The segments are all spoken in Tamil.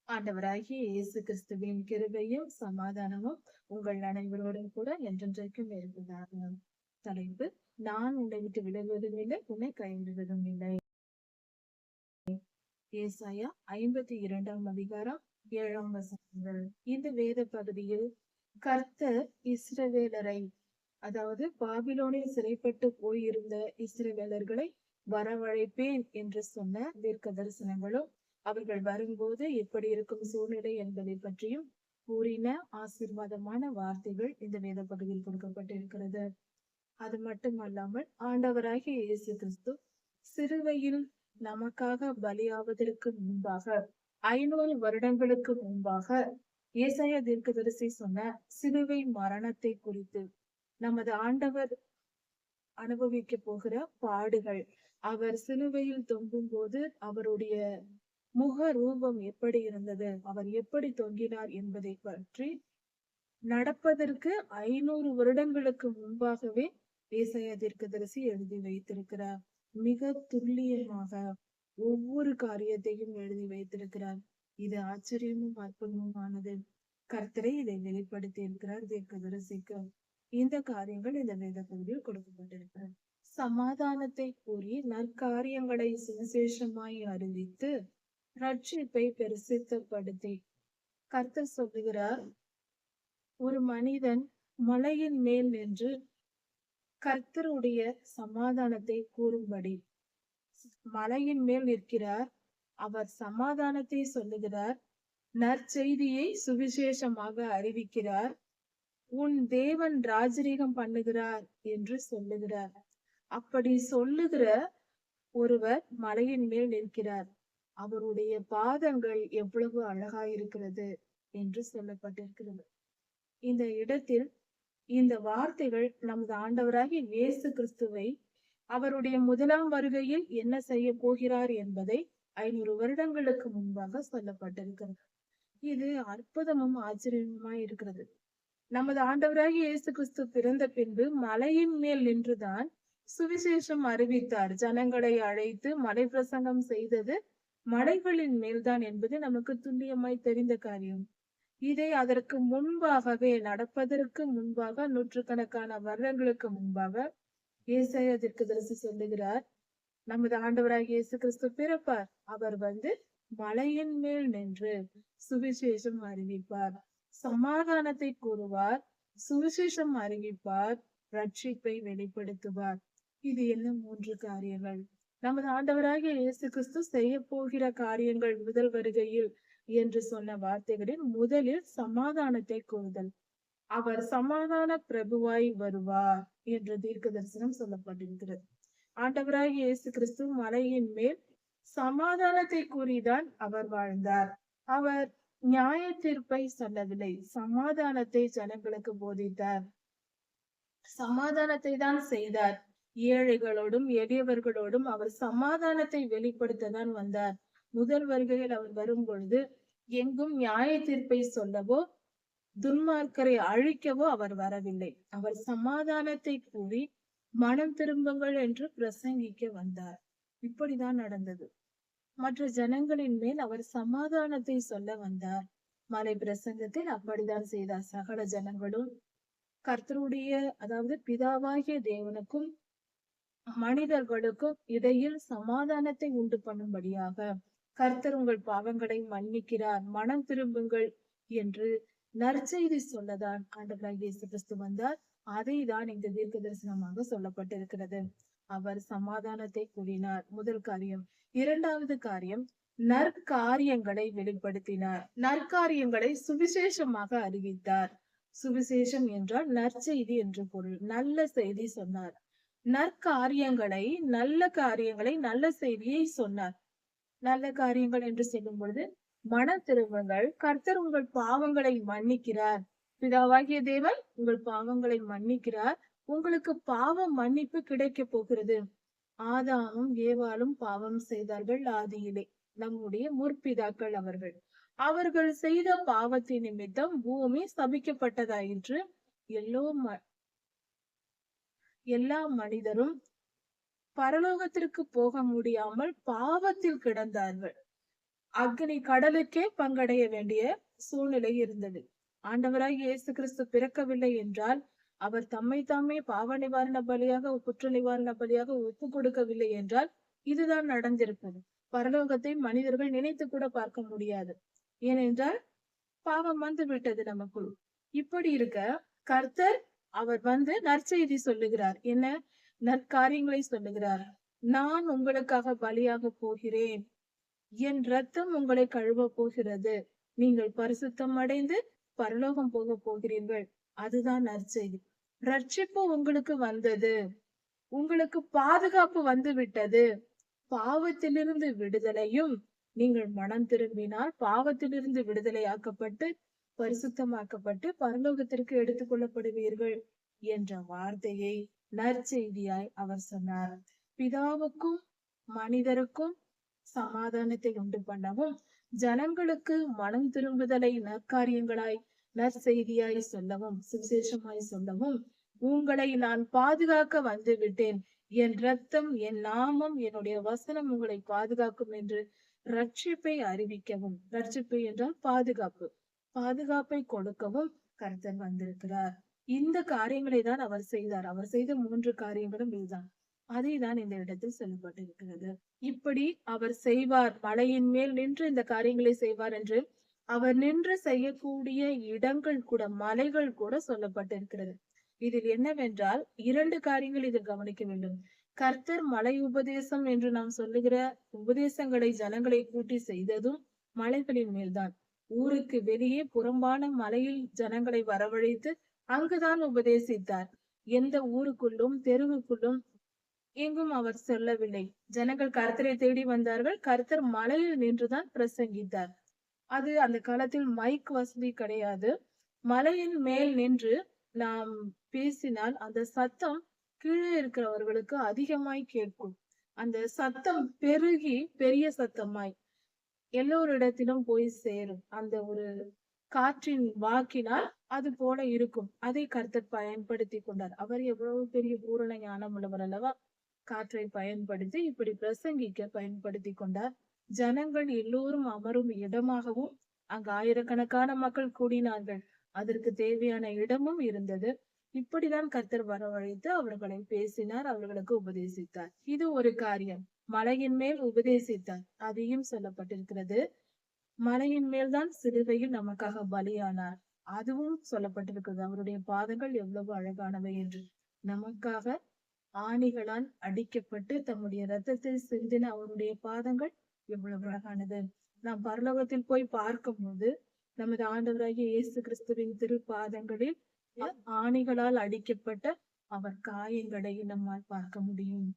ஆண்டவராகிய இயேசு கிறிஸ்துவின் கிருபையும் சமாதானமும் உங்கள் அனைவரோடும் கூட என்றென்றைக்கும் இருப்பதாக. தலைப்பு: நான் உன்னை விட்டு விலகுவதும் இல்லை, உன்னை கைவிடுவதும் இல்லை. ஏசாயா 52ஆம் அதிகாரம் 7ஆம் வசனங்கள். இந்த வேத பகுதியில் கர்த்தர் இஸ்ரவேலரை, அதாவது பாபிலோனில் சிறைப்பட்டு போயிருந்த இஸ்ரவேலர்களை வரவழைப்பேன் என்று சொன்ன தீர்க்க தரிசனங்களும், அவர்கள் வரும்போது எப்படி இருக்கும் சூழ்நிலை என்பதை பற்றியும் கூறின ஆசீர்வாதமான வார்த்தைகள் இந்த வேத பகுதியில் கொடுக்கப்பட்டிருக்கிறது. அது மட்டுமல்லாமல் ஆண்டவராகிய இயேசு கிறிஸ்து சிலுவையில் நமக்காக பலியாவதற்கு முன்பாக 500 வருடங்களுக்கு முன்பாக ஏசாயா தீர்க்கதரிசி சொன்ன சிலுவை மரணத்தை குறித்து, நமது ஆண்டவர் அனுபவிக்க போகிற பாடுகள், அவர் சிலுவையில் தொங்கும் போது அவருடைய முக ரூபம் எப்படி இருந்தது, அவர் எப்படி தொங்கினார் என்பதை பற்றி நடப்பதற்கு 500 வருடங்களுக்கு முன்பாகவே ஏசாயா தீர்க்கதரிசி எழுதி வைத்திருக்கிறார். மிக துல்லியமாக ஒவ்வொரு காரியத்தையும் எழுதி வைத்திருக்கிறார். இது ஆச்சரியமும் அற்புதமுமானது. கர்த்தரை இதை வெளிப்படுத்தி இருக்கிறார் தீர்க்கதரிசிக்கு. இந்த காரியங்கள் இந்த வேத பகுதியில் கொடுக்கப்பட்டிருக்கிறது. சமாதானத்தை கூறி நற்காரியங்களை சுவிசேஷமாய் அறிவித்து ரட்சிப்பை பிரசித்தப்படுத்தி, கர்த்தர் சொல்லுகிறார், ஒரு மனிதன் மலையின் மேல் நின்று கர்த்தருடைய சமாதானத்தை கூறும்படி மலையின் மேல் நிற்கிறார். அவர் சமாதானத்தை சொல்லுகிறார், நற்செய்தியை சுவிசேஷமாக அறிவிக்கிறார், உன் தேவன் ராஜரீகம் பண்ணுகிறார் என்று சொல்லுகிறார். அப்படி சொல்லுகிற ஒருவர் மலையின் மேல் நிற்கிறார். அவருடைய பாதங்கள் எவ்வளவு அழகாயிருக்கிறது என்று சொல்லப்பட்டிருக்கிறது. இந்த இடத்தில் இந்த வார்த்தைகள் நமது ஆண்டவராகிய இயேசு கிறிஸ்துவை அவருடைய முதலாம் வருகையில் என்ன செய்ய போகிறார் என்பதை 500 வருடங்களுக்கு முன்பாக சொல்லப்பட்டிருக்கிறது. இது அற்புதமும் ஆச்சரியமாய் இருக்கிறது. நமது ஆண்டவராகிய இயேசு கிறிஸ்து பிறந்த பின்பு மலையின் மேல் நின்றுதான் சுவிசேஷம் அறிவித்தார். ஜனங்களை அழைத்து மலை பிரசங்கம் செய்தது மலைகளின் மேல்தான் என்பது நமக்கு துல்லியமாய் தெரிந்த காரியம். இதை அதற்கு முன்பாகவே, நடப்பதற்கு முன்பாக, நூற்றுக்கணக்கான வருடங்களுக்கு முன்பாக ஏசாயா தீர்க்கதரிசி சொல்லுகிறார், நமது ஆண்டவராகிய இயேசு கிறிஸ்து பிறப்பார். அவர் மலையின் மேல் நின்று சுவிசேஷம் அறிவிப்பார், சமாதானத்தை கூறுவார், சுவிசேஷம் அறிவிப்பார், ரட்சிப்பை வெளிப்படுத்துவார். இது என்ன 3 காரியங்கள்? நமது ஆண்டவராகிய இயேசு கிறிஸ்து செய்ய போகிற காரியங்கள் முதல் வருகையில் என்று சொன்ன வார்த்தைகளில் முதலில் சமாதானத்தை கூறுதல். அவர் சமாதான பிரபுவாய் வருவார் என்று தீர்க்க தரிசனம் சொல்லப்பட்டிருக்கிறது. ஆண்டவராகிய இயேசு கிறிஸ்து மலையின் மேல் சமாதானத்தை கூறிதான் அவர் வாழ்ந்தார். அவர் நியாய தீர்ப்பை சொல்லவில்லை, சமாதானத்தை ஜனங்களுக்கு போதித்தார், சமாதானத்தை தான் செய்தார். ஏழைகளோடும் எளியவர்களோடும் அவர் சமாதானத்தை வெளிப்படுத்ததான் வந்தார். முதல் வருகையில் அவர் வரும் பொழுது எங்கும் நியாய தீர்ப்பை சொல்லவோ துன்மார்க்கரை அழிக்கவோ அவர் வரவில்லை. அவர் சமாதானத்தை கூறி மனம் திரும்புங்கள் என்று பிரசங்கிக்க வந்தார். இப்படிதான் நடந்தது. மற்ற ஜனங்களின் மேல் அவர் சமாதானத்தை சொல்ல வந்தார். மலை பிரசங்கத்தில் அப்படிதான் செய்தார். சகல ஜனங்களும் கர்த்தருடைய, அதாவது பிதாவாகிய தேவனுக்கும் மனிதர்களுக்கும் இடையில் சமாதானத்தை உண்டு பண்ணும்படியாக கர்த்தர் உங்கள் பாவங்களை மன்னிக்கிறார், மனம் திரும்புங்கள் என்று நற்செய்தி சொல்லதான் ஆண்டவராகிய இயேசு கிறிஸ்து வந்தார். அதை தான் இந்த தீர்க்க தரிசனமாக சொல்லப்பட்டிருக்கிறது. அவர் சமாதானத்தை கூறினார், முதல் காரியம். இரண்டாவது காரியம், நற்காரியங்களை வெளிப்படுத்தினார். நற்காரியங்களை சுவிசேஷமாக அறிவித்தார். சுவிசேஷம் என்றால் நற்செய்தி என்று பொருள். நல்ல செய்தி சொன்னார். நற்காரியங்களை, நல்ல காரியங்களை, நல்ல செய்தியை சொன்னார். நல்ல காரியங்கள் என்று சொல்லும் பொழுது, மன திரும்புங்கள், கர்த்தர் உங்கள் பாவங்களை மன்னிக்கிறார், பிதாவாகிய தேவன் உங்கள் பாவங்களை மன்னிக்கிறார், உங்களுக்கு பாவ மன்னிப்பு கிடைக்க போகிறது. ஆதாமும் ஏவாளும் பாவம் செய்தார்கள் ஆதியிலே, நம்முடைய முற்பிதாக்கள் அவர்கள். அவர்கள் செய்த பாவத்தின் நிமித்தம் பூமி சபிக்கப்பட்டதாயிற்று. எல்லா மனிதரும் பரலோகத்திற்கு போக முடியாமல் பாவத்தில் கிடந்தார்கள். அக்னி கடலுக்கே பங்கடைய வேண்டிய சூழ்நிலை இருந்தது. ஆண்டவராய் இயேசு கிறிஸ்து பிறக்கவில்லை என்றால், அவர் தம்மை தாமே பாவ நிவாரண பலியாக, குற்ற நிவாரண பலியாக ஒப்பு கொடுக்கவில்லை என்றால் இதுதான் நடந்திருப்பது. பரலோகத்தை மனிதர்கள் நினைத்து கூட பார்க்க முடியாது. ஏனென்றால் பாவம் வந்து விட்டது நமக்குள். இப்படி இருக்க கர்த்தர் அவர் வந்து நற்செய்தி சொல்லுகிறார். என்ன நற்காரியங்களை சொல்லுகிறார். நான் உங்களுக்காக பலியாக போகிறேன், என் ரத்தம் உங்களை கழுவ போகிறது, நீங்கள் பரிசுத்தம் அடைந்து பரலோகம் போக போகிறீர்கள். அதுதான் நற்செய்தி. ரட்சிப்பு உங்களுக்கு வந்தது, உங்களுக்கு பாதுகாப்பு வந்து விட்டது. பாவத்திலிருந்து விடுதலையும், நீங்கள் மனம் திரும்பினால் பாவத்திலிருந்து விடுதலையாக்கப்பட்டு பரிசுத்தமாக்கப்பட்டு பரலோகத்திற்கு எடுத்துக் கொள்ளப்படுவீர்கள் என்ற வார்த்தையை நற்செய்தியாய் அவர் சொன்னார். பிதாவுக்கும் மனிதருக்கும் சமாதானத்தை உண்டு பண்ணவும், ஜனங்களுக்கு மனம் திரும்புதலை நற்காரியங்களாய் நற்செய்தியாய் சொல்லவும், சுவிசேஷமாய் சொல்லவும், உங்களை நான் பாதுகாக்க வந்து விட்டேன், என் ரத்தம், என் நாமம், என்னுடைய வசனம் உங்களை பாதுகாக்கும் என்று ரட்சிப்பை அறிவிக்கவும், ரட்சிப்பு என்றால் பாதுகாப்பு, பாதுகாப்பை கொடுக்கவும் கர்த்தர் வந்திருக்கிறார். இந்த காரியங்களை தான் அவர் செய்தார். அவர் செய்த 3 காரியங்களும் இதுதான். அதை தான் இந்த இடத்தில் சொல்லப்பட்டிருக்கிறது. இப்படி அவர் செய்வார், மலையின் மேல் நின்று இந்த காரியங்களை செய்வார் என்று அவர் நின்று செய்யக்கூடிய இடங்கள் கூட, மலைகள் கூட சொல்லப்பட்டிருக்கிறது. இதில் என்னவென்றால் 2 காரியங்கள் இதில் கவனிக்க வேண்டும். கர்த்தர் மலை உபதேசம் என்று நாம் சொல்லுகிற உபதேசங்களை ஜனங்களை கூட்டி செய்ததும் மலைகளின் மேல்தான். ஊருக்கு வெளியே புறம்பான மலையில் ஜனங்களை வரவழைத்து அங்குதான் உபதேசித்தார். எந்த ஊருக்குள்ளும் தெருவுக்குள்ளும் எங்கும் அவர் சொல்லவில்லை. ஜனங்கள் கர்த்தரை தேடி வந்தார்கள். கர்த்தர் மலையில் நின்றுதான் பிரசங்கித்தார். அது அந்த காலத்தில் மைக் வசதி கிடையாது. மலையின் மேல் நின்று நாம் பேசினால் அந்த சத்தம் கீழே இருக்கிறவர்களுக்கு அதிகமாய் கேட்கும். அந்த சத்தம் பெருகி பெரிய சத்தமாய் எல்லோரிடத்திலும் போய் சேரும். அந்த ஒரு காற்றின் வாக்கினால் அது போல இருக்கும். அதை கர்த்தர் பயன்படுத்தி கொண்டார். அவர் எவ்வளவு பெரிய பூரண ஞானம் உள்ளவர் அல்லவா? காற்றை பயன்படுத்தி இப்படி பிரசங்கிக்க பயன்படுத்தி கொண்டார். ஜனங்கள் எல்லோரும் அமரும் இடமாகவும் அங்கு ஆயிரக்கணக்கான மக்கள் கூடினார்கள். அதற்கு தேவையான இடமும் இருந்தது. இப்படிதான் கர்த்தர் வரவழைத்து அவர்களை பேசினார், அவர்களுக்கு உபதேசித்தார். இது ஒரு காரியம். மலையின் மேல் உபதேசித்தார், அதையும் சொல்லப்பட்டிருக்கிறது. மலையின் மேல்தான் சிலுவையில் நமக்காக பலியானார், அதுவும் சொல்லப்பட்டிருக்கிறது. அவருடைய பாதங்கள் எவ்வளவு அழகானவை என்று. நமக்காக ஆணிகளால் அடிக்கப்பட்டு தம்முடைய ரத்தத்தை சிந்தின அவருடைய பாதங்கள் எவ்வளவு அழகானது. நாம் பரலோகத்தில் போய் பார்க்கும் போது நமது ஆண்டவராகிய இயேசு கிறிஸ்துவின் திருப்பாதங்களில் ஆணிகளால் அடிக்கப்பட்ட அவர் காயங்களை நம்மால் பார்க்க முடியும்.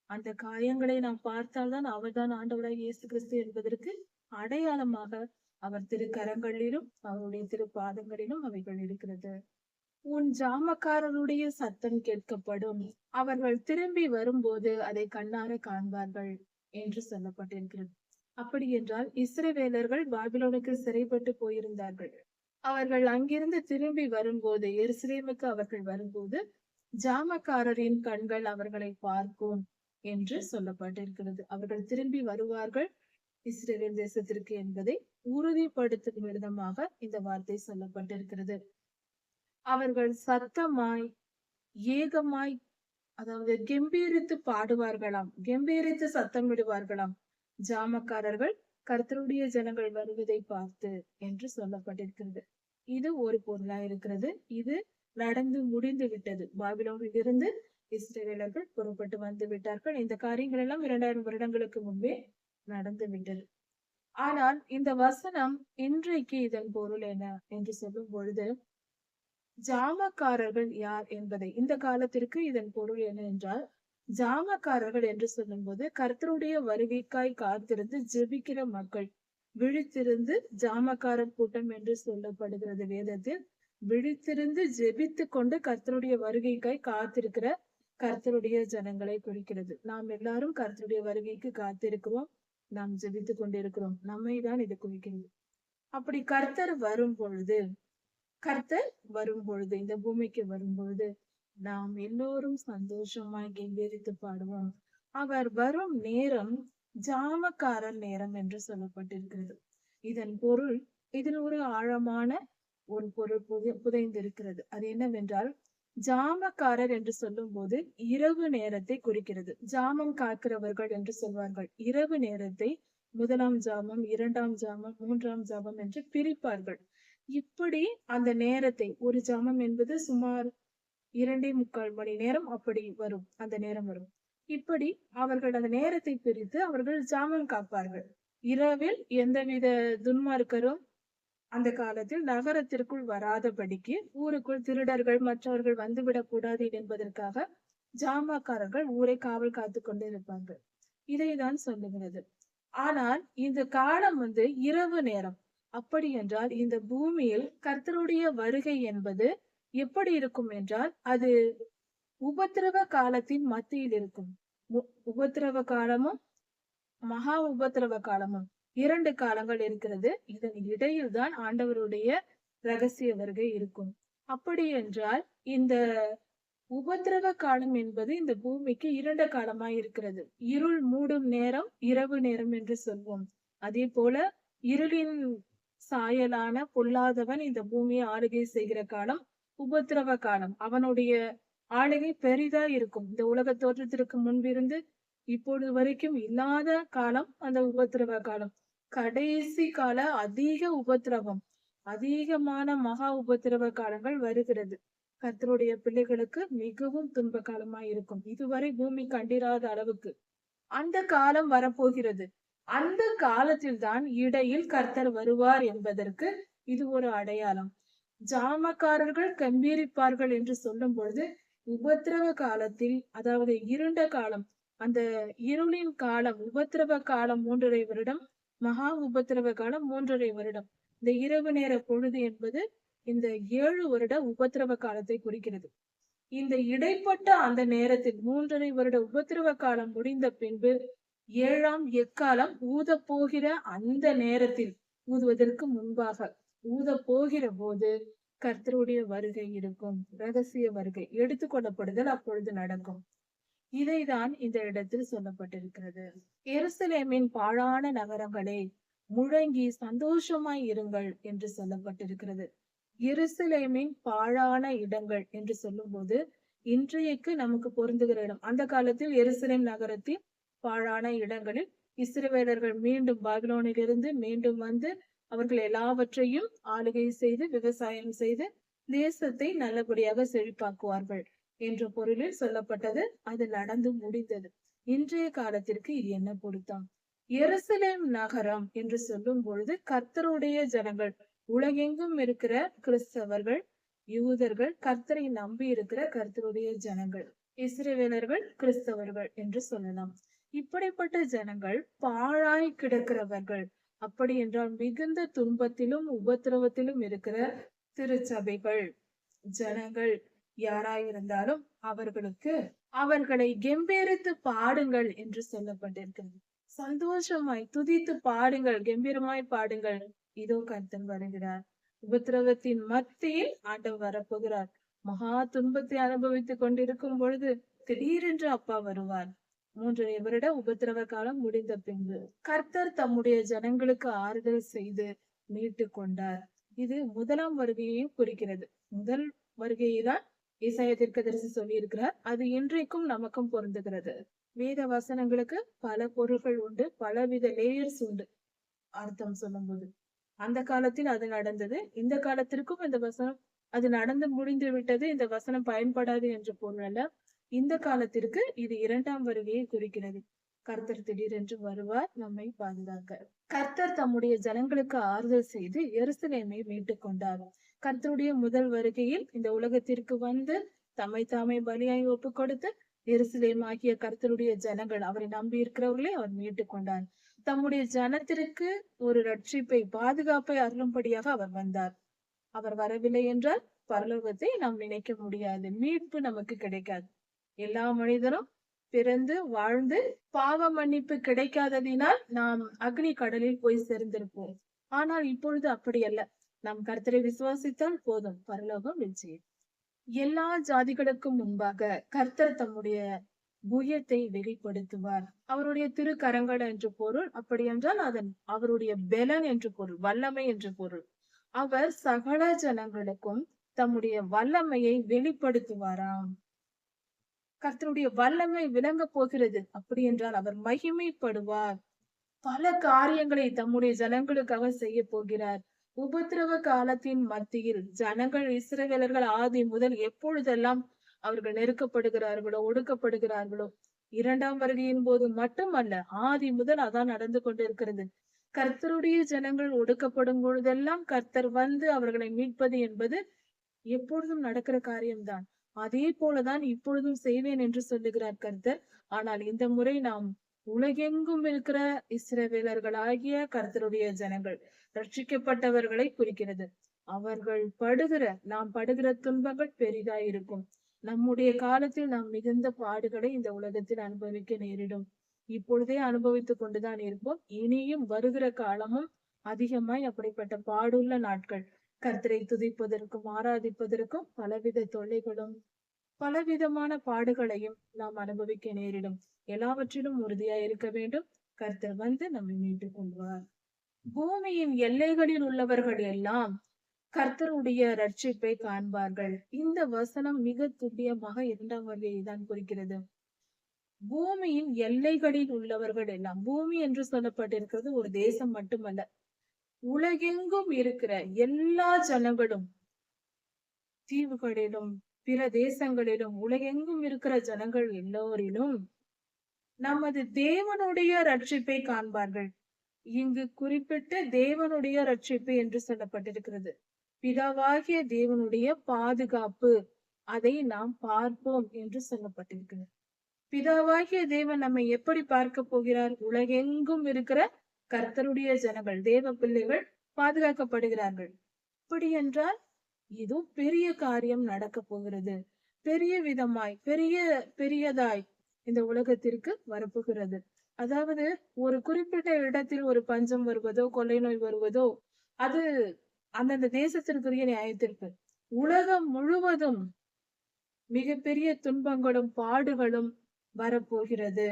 அந்த காயங்களை நாம் பார்த்தால்தான் அவர்தான் ஆண்டவராகிய இயேசு கிறிஸ்து என்பதற்கு அடையாளமாக அவர் திருக்கரங்களிலும் அவருடைய திருப்பாதங்களிலும் அவைகள் இருக்கிறது. உன் ஜாமக்காரருடைய சத்தம் கேட்கப்படும், அவர்கள் திரும்பி வரும்போது அதை கண்ணார காண்பார்கள் என்று சொல்லப்பட்டிருக்கிறது. அப்படி என்றால் இஸ்ரவேலர்கள் பாபிலோனுக்கு சிறைப்பட்டு போயிருந்தார்கள். அவர்கள் அங்கிருந்து திரும்பி வரும்போது, எருசலேமுக்கு அவர்கள் வரும்போது ஜாமக்காரரின் கண்கள் அவர்களை பார்க்கும் என்று சொல்லப்பட்டிருக்கிறது. அவர்கள் திரும்பி வருவார்கள் இஸ்ரவேல் தேசத்திற்கு என்பதை உறுதிப்படுத்தும் விதமாக இந்த வார்த்தை சொல்லப்பட்டிருக்கிறது. அவர்கள் சத்தமாய் ஏகமாய், அதாவது கெம்பீரித்து பாடுவார்களாம், கெம்பீரித்து சத்தமிடுவார்களாம், ஜாமக்காரர்கள் கர்த்தருடைய ஜனங்கள் வருவதை பார்த்து என்று சொல்லப்பட்டிருக்கிறது. இது ஒரு பொருளா இருக்கிறது. இது நடந்து முடிந்து விட்டது. பாபிலோனில் இருந்து இஸ்ரவேலர்கள் புறப்பட்டு வந்து விட்டார்கள். இந்த காரியங்கள் எல்லாம் 2000 வருடங்களுக்கு முன்பே நடந்து விட்டது. ஆனால் இந்த வசனம் இன்றைக்கு இதன் பொருள் என்ன என்று சொல்லும் பொழுது, ஜாமக்காரர்கள் யார் என்பதை, இந்த காலத்திற்கு இதன் பொருள் என்ன என்றால், ஜாமக்காரர்கள் என்று சொல்லும் போது கர்த்தருடைய வருகைக்காய் காத்திருந்து ஜெபிக்கிற மக்கள், விழித்திருந்து ஜாமக்காரர் கூட்டம் என்று சொல்லப்படுகிறது வேதத்தில். விழித்திருந்து ஜெபித்து கொண்டு கர்த்தருடைய வருகைக்காய் காத்திருக்கிற கர்த்தருடைய ஜனங்களை குறிக்கிறது. நாம் எல்லாரும் கர்த்தருடைய வருகைக்கு காத்திருக்கிறோம், நாம் ஜெபித்து கொண்டிருக்கிறோம். நம்மை தான் இது குறிக்கிறது. அப்படி கர்த்தர் வரும் பொழுது, இந்த பூமிக்கு வரும் பொழுது நாம் எல்லோரும் சந்தோஷமாய் கெம்பீரித்து பாடுவோம். அவர் வரும் நேரம் ஜாமக்காரர் நேரம் என்று சொல்லப்பட்டிருக்கிறது. இதன் பொருள், இதில் ஒரு ஆழமான ஒரு பொருள் புதைந்திருக்கிறது. அது என்னவென்றால், ஜாமக்காரர் என்று சொல்லும் போது இரவு நேரத்தை குறிக்கிறது. ஜாமம் காக்கிறவர்கள் என்று சொல்வார்கள். இரவு நேரத்தை முதலாம் ஜாமம், இரண்டாம் ஜாமம், மூன்றாம் ஜாமம் என்று பிரிப்பார்கள். இப்படி அந்த நேரத்தை, ஒரு ஜாமம் என்பது சுமார் 2.75 மணி நேரம், அப்படி வரும், அந்த நேரம் வரும். இப்படி அவர்கள் அந்த நேரத்தை பிரித்து அவர்கள் ஜாமம் காப்பார்கள். இரவில் எந்தவித துன்மார்க்கரும் அந்த காலத்தில் நகரத்திற்குள் வராதபடிக்கு, ஊருக்குள் திருடர்கள் மற்றவர்கள் வந்துவிடக் கூடாது என்பதற்காக ஜாமக்காரர்கள் ஊரை காவல் காத்து கொண்டு இருப்பார்கள். இதைதான் சொல்லுகிறது. ஆனால் இந்த காலம் இரவு நேரம். அப்படி என்றால் இந்த பூமியில் கர்த்தருடைய வருகை என்பது எப்படி இருக்கும் என்றால், அது உபத்திரவ காலத்தின் மத்தியில் இருக்கும். உபத்திரவ காலமும் மகா உபத்திரவ காலமும் 2 காலங்கள் இருக்கிறது. இதன் இடையில் தான் ஆண்டவருடைய ரகசிய வருகை இருக்கும். அப்படி என்றால் இந்த உபத்திரவ காலம் என்பது இந்த பூமிக்கு 2 காலமாய் இருக்கிறது. இருள் மூடும் நேரம் இரவு நேரம் என்று சொல்வோம். அதே போல இருளின் சாயலான பொல்லாதவன் இந்த பூமியை ஆளுகை செய்கிற காலம் உபத்திரவ காலம். அவனுடைய ஆளுகை பெரிதா இருக்கும். இந்த உலக தோற்றத்திற்கு முன்பிருந்து இப்பொழுது வரைக்கும் இல்லாத காலம் அந்த உபத்திரவ காலம். கடைசி கால அதிக உபத்திரவம், அதிகமான மகா உபத்திரவ காலங்கள் வருகிறது. கர்த்தருடைய பிள்ளைகளுக்கு மிகவும் துன்ப காலமாய் இருக்கும். இதுவரை பூமி கண்டிராத அளவுக்கு அந்த காலம் வரப்போகிறது. அந்த காலத்தில் தான் இடையில் கர்த்தர் வருவார் என்பதற்கு இது ஒரு அடையாளம். ஜாமக்காரர்கள் கம்பீரிப்பார்கள் என்று சொல்லும் பொழுது உபத்திரவ காலத்தில், அதாவது இருண்ட காலம், அந்த இருளின் காலம், உபத்திரவ காலம் 3.5 வருடம், மகா உபத்திரவ காலம் 3.5 வருடம். இந்த இரவு நேர பொழுது என்பது இந்த 7 வருட உபத்திரவ காலத்தை குறிக்கிறது. இந்த இடைப்பட்ட அந்த நேரத்தில் 3.5 வருட உபத்திரவ காலம் முடிந்த பின்பு 7ஆம் எக்காலம் ஊத போகிற அந்த நேரத்தில், ஊதுவதற்கு முன்பாக ஊத போகிற போது கர்த்தருடைய வருகை இருக்கும். ரகசிய வருகை, எடுத்துக்கொள்ளப்படுதல் அப்பொழுது நடக்கும். இதைதான் இந்த இடத்தில் சொல்லப்பட்டிருக்கிறது. எருசலேமின் பாழான நகரங்களே, முழங்கி சந்தோஷமாய் இருங்கள் என்று சொல்லப்பட்டிருக்கிறது. எருசலேமின் பாழான இடங்கள் என்று சொல்லும் போது இன்றைக்கு நமக்கு பொருந்துகிற இடம். அந்த காலத்தில் எருசலேம் நகரத்தில் பாழான இடங்களில் இஸ்ரவேலர்கள் மீண்டும் பாபிலோனிலிருந்து மீண்டும் வந்து அவர்கள் எல்லாவற்றையும் ஆளுகை செய்து விவசாயம் செய்து தேசத்தை நல்லபடியாக செழிப்பாக்குவார்கள் என்ற பொருளில் சொல்லப்பட்டது. அது நடந்து முடிந்தது. இன்றைய காலத்திற்கு இது என்ன பொருத்தம்? எருசலேம் நகரம் என்று சொல்லும் பொழுது கர்த்தருடைய ஜனங்கள், உலகெங்கும் இருக்கிற கிறிஸ்தவர்கள், யூதர்கள், கர்த்தரை நம்பி இருக்கிற கர்த்தருடைய ஜனங்கள், இஸ்ரவேலர்கள், கிறிஸ்தவர்கள் என்று சொல்லலாம். இப்படிப்பட்ட ஜனங்கள் பாழாய் கிடக்கிறவர்கள். அப்படி என்றால் மிகுந்த துன்பத்திலும் உபத்திரவத்திலும் இருக்கிற திருச்சபைகள், ஜனங்கள் யாராயிருந்தாலும் அவர்களுக்கு அவர்களை கெம்பீரித்து பாடுங்கள் என்று சொல்லப்பட்டிருக்கிறது. சந்தோஷமாய் துதித்து பாடுங்கள், கம்பீரமாய் பாடுங்கள், இதோ கர்த்தர் வருகிறார். உபத்திரவத்தின் மத்தியில் ஆண்டவர் வரப்போகிறார். மகா துன்பத்தை அனுபவித்துக் கொண்டிருக்கும் பொழுது திடீரென்று அப்பா வருவார். 3.5 வருட உபத்திரவ காலம் முடிந்த பின்பு கர்த்தர் தம்முடைய ஜனங்களுக்கு ஆறுதல் செய்து மீட்டு கொண்டார். இது முதலாம் வருகையையும் குறிக்கிறது. முதல் வருகையை தான் ஏசாயா தீர்க்கதரிசி சொல்லி இருக்கிறார். அது இன்றைக்கும் நமக்கும் பொருந்துகிறது. வேத வசனங்களுக்கு பல பொருள்கள் உண்டு, பலவித லேயர்ஸ் உண்டு அர்த்தம் சொல்லும் போது. அந்த காலத்தில் அது நடந்தது, இந்த காலத்திற்கும் இந்த வசனம் அது நடந்து முடிந்து விட்டது, இந்த வசனம் பயன்படாது என்ற பொருள் அல்ல. இந்த காலத்திற்கு இது 2ஆம் வருகையை குறிக்கிறது. கர்த்தர் திடீரென்று வருவார் நம்மை பாதுகாக்க. கர்த்தர் தம்முடைய ஜனங்களுக்கு ஆறுதல் செய்து எருசலேமை மீட்டுக் கொண்டார். கர்த்தருடைய முதல் வருகையில் இந்த உலகத்திற்கு வந்து தம்மை தாமே பலியாய் ஒப்பு கொடுத்து எருசலேம் ஆகிய கர்த்தருடைய ஜனங்கள், அவரை நம்பி இருக்கிறவர்களே அவர் மீட்டுக் கொண்டார். தம்முடைய ஜனத்திற்கு ஒரு ரட்சிப்பை, பாதுகாப்பை அருளும்படியாக அவர் வந்தார். அவர் வரவில்லை என்றால் பரலோகத்தை நாம் நினைக்க முடியாது, மீட்பு நமக்கு கிடைக்காது. எல்லா மனிதரும் பிறந்து வாழ்ந்து பாவ மன்னிப்பு கிடைக்காததினால் நாம் அக்னி கடலில் போய் சேர்ந்திருப்போம். ஆனால் இப்பொழுது அப்படி அல்ல. நாம் கர்த்தரை விசுவாசித்தால் போதும், பரலோகம் நிச்சயம். எல்லா ஜாதிகளுக்கும் முன்பாக கர்த்தர் தம்முடைய புயத்தை வெளிப்படுத்துவார். அவருடைய திருக்கரங்கள் என்று பொருள். அப்படி என்றால் அதன் அவருடைய பெலன் என்று பொருள், வல்லமை என்று பொருள். அவர் சகல ஜனங்களுக்கும் தம்முடைய வல்லமையை வெளிப்படுத்துவாராம். கர்த்தருடைய வல்லமை விளங்க போகிறது. அப்படி என்றால் அவர் மகிமைப்படுவார். பல காரியங்களை தம்முடைய ஜனங்களுக்காக செய்ய போகிறார். உபத்திரவ காலத்தின் மத்தியில் ஜனங்கள் இஸ்ரவேலர்கள் ஆதி முதல் எப்பொழுதெல்லாம் அவர்கள் நெருக்கப்படுகிறார்களோ, ஒடுக்கப்படுகிறார்களோ, இரண்டாம் வருகையின் போது மட்டுமல்ல, ஆதி முதல் அதான் நடந்து கொண்டிருக்கிறது. கர்த்தருடைய ஜனங்கள் ஒடுக்கப்படும் பொழுதெல்லாம் கர்த்தர் வந்து அவர்களை மீட்பது என்பது எப்பொழுதும் நடக்கிற காரியம்தான். அதே போலதான் இப்பொழுதும் செய்வேன் என்று சொல்லுகிறார் கர்த்தர். ஆனால் இந்த முறை நாம் உலகெங்கும் இருக்கிற இஸ்ரவேலர்களாகிய கர்த்தருடைய ஜனங்கள், ரட்சிக்கப்பட்டவர்களை குறிக்கிறது. அவர்கள் நாம் படுகிற துன்பங்கள் பெரிதாயிருக்கும். நம்முடைய காலத்தில் நாம் மிகுந்த பாடுகளை இந்த உலகத்தில் அனுபவிக்க நேரிடும். இப்பொழுதே அனுபவித்துக் கொண்டுதான் இருப்போம். இனியும் வருகிற காலமும் அதிகமாய் அப்படிப்பட்ட பாடுள்ள நாட்கள். கர்த்தரை துதிப்பதற்கும் ஆராதிப்பதற்கும் பலவித தொல்லைகளும் பலவிதமான பாடுகளையும் நாம் அனுபவிக்க நேரிடும். எல்லாவற்றிலும் உறுதியா இருக்க வேண்டும். கர்த்தர் வந்து நம்மை மீட்டுக் கொள்வார். பூமியின் எல்லைகளில் உள்ளவர்கள் எல்லாம் கர்த்தருடைய ரட்சிப்பை காண்பார்கள். இந்த வசனம் மிக துல்லியமாக இரண்டாம் வருகையை தான் குறிக்கிறது. பூமியின் எல்லைகளில் உள்ளவர்கள் எல்லாம், பூமி என்று சொல்லப்பட்டிருக்கிறது ஒரு தேசம் மட்டுமல்ல, உலகெங்கும் இருக்கிற எல்லா ஜனங்களும், தீவுகளிலும் பிற தேசங்களிலும் உலகெங்கும் இருக்கிற ஜனங்கள் எல்லோரிலும் நமது தேவனுடைய ரட்சிப்பை காண்பார்கள். இங்கு குறிப்பிட்ட தேவனுடைய ரட்சிப்பு என்று சொல்லப்பட்டிருக்கிறது. பிதாவாகிய தேவனுடைய பாதுகாப்பு, அதை நாம் பார்ப்போம் என்று சொல்லப்பட்டிருக்கிறது. பிதாவாகிய தேவன் நம்மை எப்படி பார்க்க போகிறார்? உலகெங்கும் இருக்கிற கர்த்தருடைய ஜனங்கள், தேவ பிள்ளைகள் பாதுகாக்கப்படுகிறார்கள். அப்படி என்றால் இது பெரிய காரியம் நடக்க போகிறது. பெரிய விதமாய், பெரியதாய் இந்த உலகத்திற்கு வரப்போகிறது. அதாவது ஒரு குறிப்பிட்ட இடத்தில் ஒரு பஞ்சம் வருவதோ, கொள்ளை நோய் வருவதோ, அது அந்தந்த தேசத்திற்குரிய நியாயத்திற்கு. உலகம் முழுவதும் மிகப்பெரிய துன்பங்களும் பாடுகளும் வரப்போகிறது.